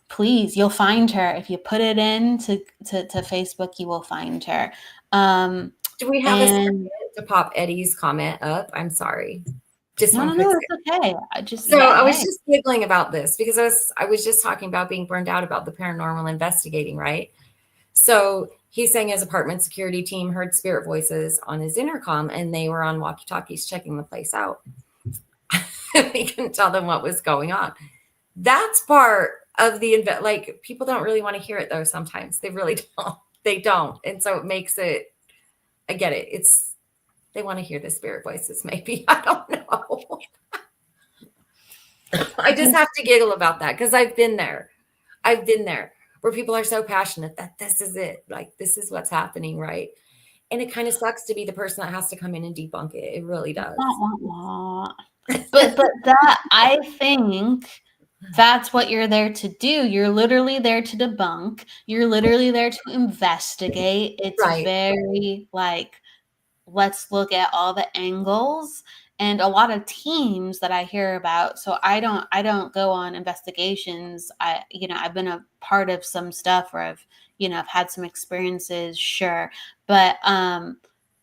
Speaker 2: please, you'll find her. If you put it in to Facebook, you will find her.
Speaker 3: Do we have a second to pop Eddie's comment up? I'm sorry.
Speaker 2: No, it's okay.
Speaker 3: I was just giggling about this because I was just talking about being burned out about the paranormal investigating, right? So he's saying his apartment security team heard spirit voices on his intercom and they were on walkie-talkies checking the place out. He couldn't tell them what was going on. That's part of the like people don't really want to hear it though. Sometimes they really don't. They don't. And so it makes it, I get it. They want to hear the spirit voices, maybe. I don't know. I just have to giggle about that because I've been there. Where people are so passionate that this is it. Like, this is what's happening, right? And it kind of sucks to be the person that has to come in and debunk it. It really does.
Speaker 2: But that, I think that's what you're there to do. You're literally there to debunk. You're literally there to investigate. It's very like, let's look at all the angles. And a lot of teams that I hear about, so I don't go on investigations. I've been a part of some stuff where I've had some experiences, sure. But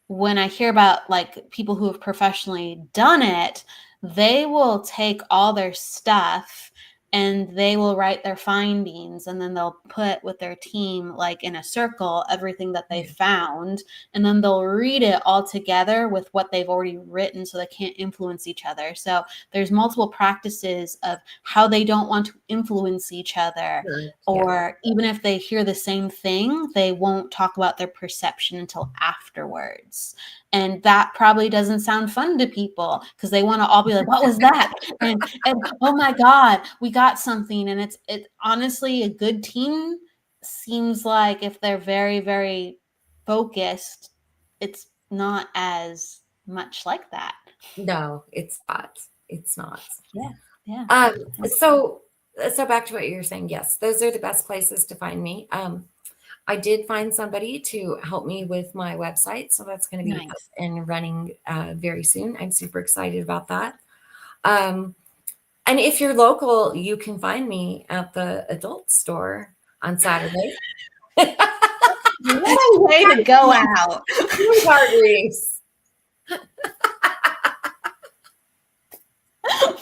Speaker 2: when I hear about like people who have professionally done it, they will take all their stuff and they will write their findings, and then they'll put with their team, like in a circle, everything that they found, and then they'll read it all together with what they've already written so they can't influence each other. So there's multiple practices of how they don't want to influence each other, or even if they hear the same thing, they won't talk about their perception until afterwards. And that probably doesn't sound fun to people because they want to all be like, what was that? And oh my God, we got something. And it's honestly, a good team seems like if they're very, very focused, it's not as much like that.
Speaker 3: No, it's not. It's not.
Speaker 2: Yeah.
Speaker 3: So back to what you were saying. Yes, those are the best places to find me. I did find somebody to help me with my website. So that's going to be up and running very soon. I'm super excited about that. And if you're local, you can find me at the adult store on Saturday.
Speaker 2: What a way to go out.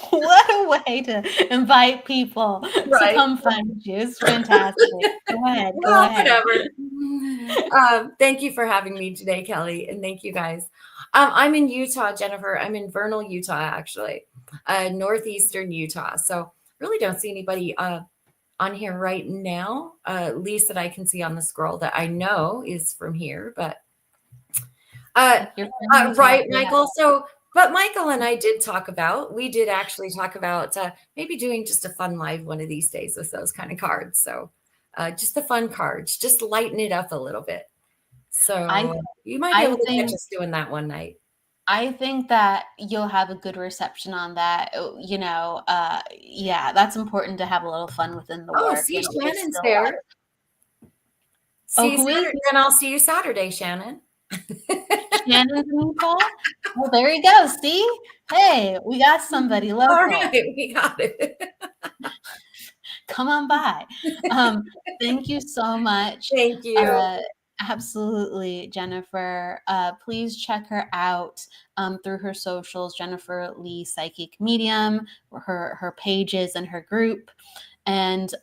Speaker 2: What a way to invite people to come find you. It's fantastic. Go ahead.
Speaker 3: Whatever. Thank you for having me today, Kelly. And thank you guys. I'm in Utah, Jennifer. I'm in Vernal, Utah, actually. Northeastern Utah. So really don't see anybody on here right now, at least that I can see on the scroll that I know is from here. But right, Michael. So but Michael and I did actually talk about maybe doing just a fun live one of these days with those kind of cards. So just the fun cards, just lighten it up a little bit. So you might be able to catch us doing that one night.
Speaker 2: I think that you'll have a good reception on that. That's important to have a little fun within the work.
Speaker 3: See, Shannon's there. Then I'll see you Saturday, Shannon.
Speaker 2: Shannon's in Utah? Well, there you go. See? Hey, we got somebody local.
Speaker 3: All right, we got it.
Speaker 2: Come on by. Thank you so much.
Speaker 3: Thank you.
Speaker 2: Absolutely, Jennifer. Please check her out through her socials, Jennifer Lee Psychic Medium, her pages and her group. And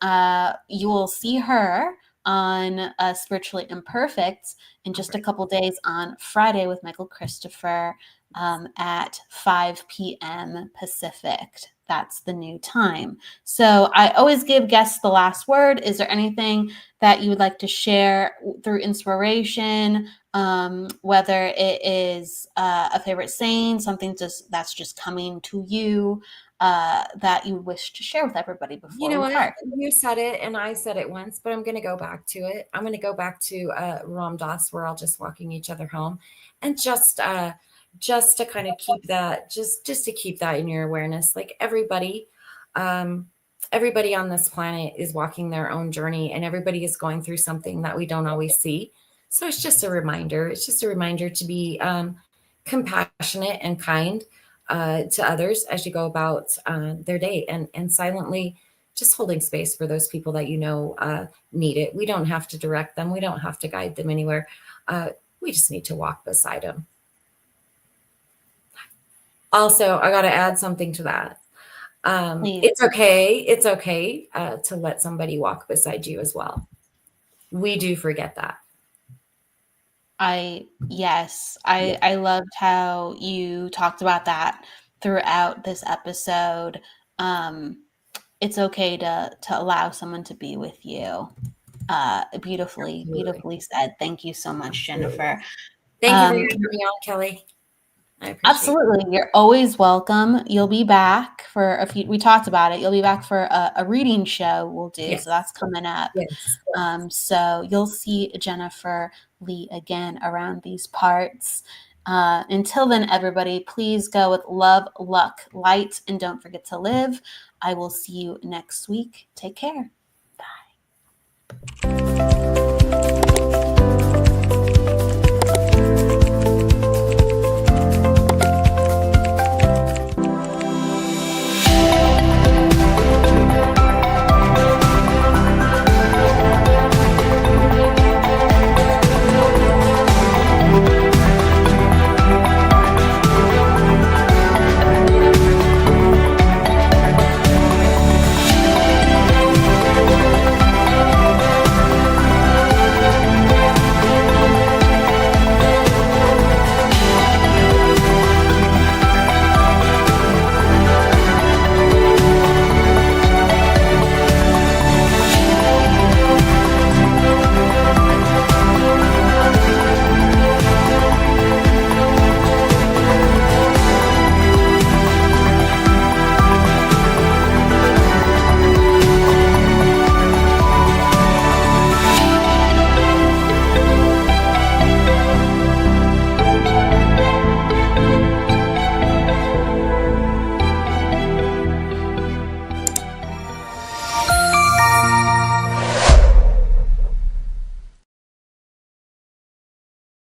Speaker 2: you will see her on Spiritually Imperfect in just a couple days on Friday with Michael Christopher. at 5 p.m. Pacific. That's the new time. So I always give guests the last word. Is there anything that you would like to share through inspiration, whether it is a favorite saying, something that's just coming to you, that you wish to share with everybody before
Speaker 3: You know
Speaker 2: we
Speaker 3: what?
Speaker 2: part?
Speaker 3: You said it and I said it once, but I'm going to go back to it. I'm going to go back to Ram Dass. We're all just walking each other home, and just to kind of keep that, just to keep that in your awareness. Like um, everybody on this planet is walking their own journey, and everybody is going through something that we don't always see. So it's just a reminder. It's just a reminder to be compassionate and kind to others as you go about their day, and silently just holding space for those people that need it. We don't have to direct them. We don't have to guide them anywhere. We just need to walk beside them. Also, I got to add something to that. It's okay to let somebody walk beside you as well. We do forget that.
Speaker 2: I loved how you talked about that throughout this episode. It's okay to allow someone to be with you. Beautifully said. Thank you so much, Jennifer.
Speaker 3: Thank you for having me on, Kelly. I appreciate
Speaker 2: Absolutely. You're always welcome. You'll be back for we talked about it. You'll be back for a reading show we'll do.
Speaker 3: Yes.
Speaker 2: So that's coming up.
Speaker 3: Yes.
Speaker 2: So you'll see Jennifer Lee again around these parts. Until then, everybody, please go with love, luck, light, and don't forget to live. I will see you next week. Take care.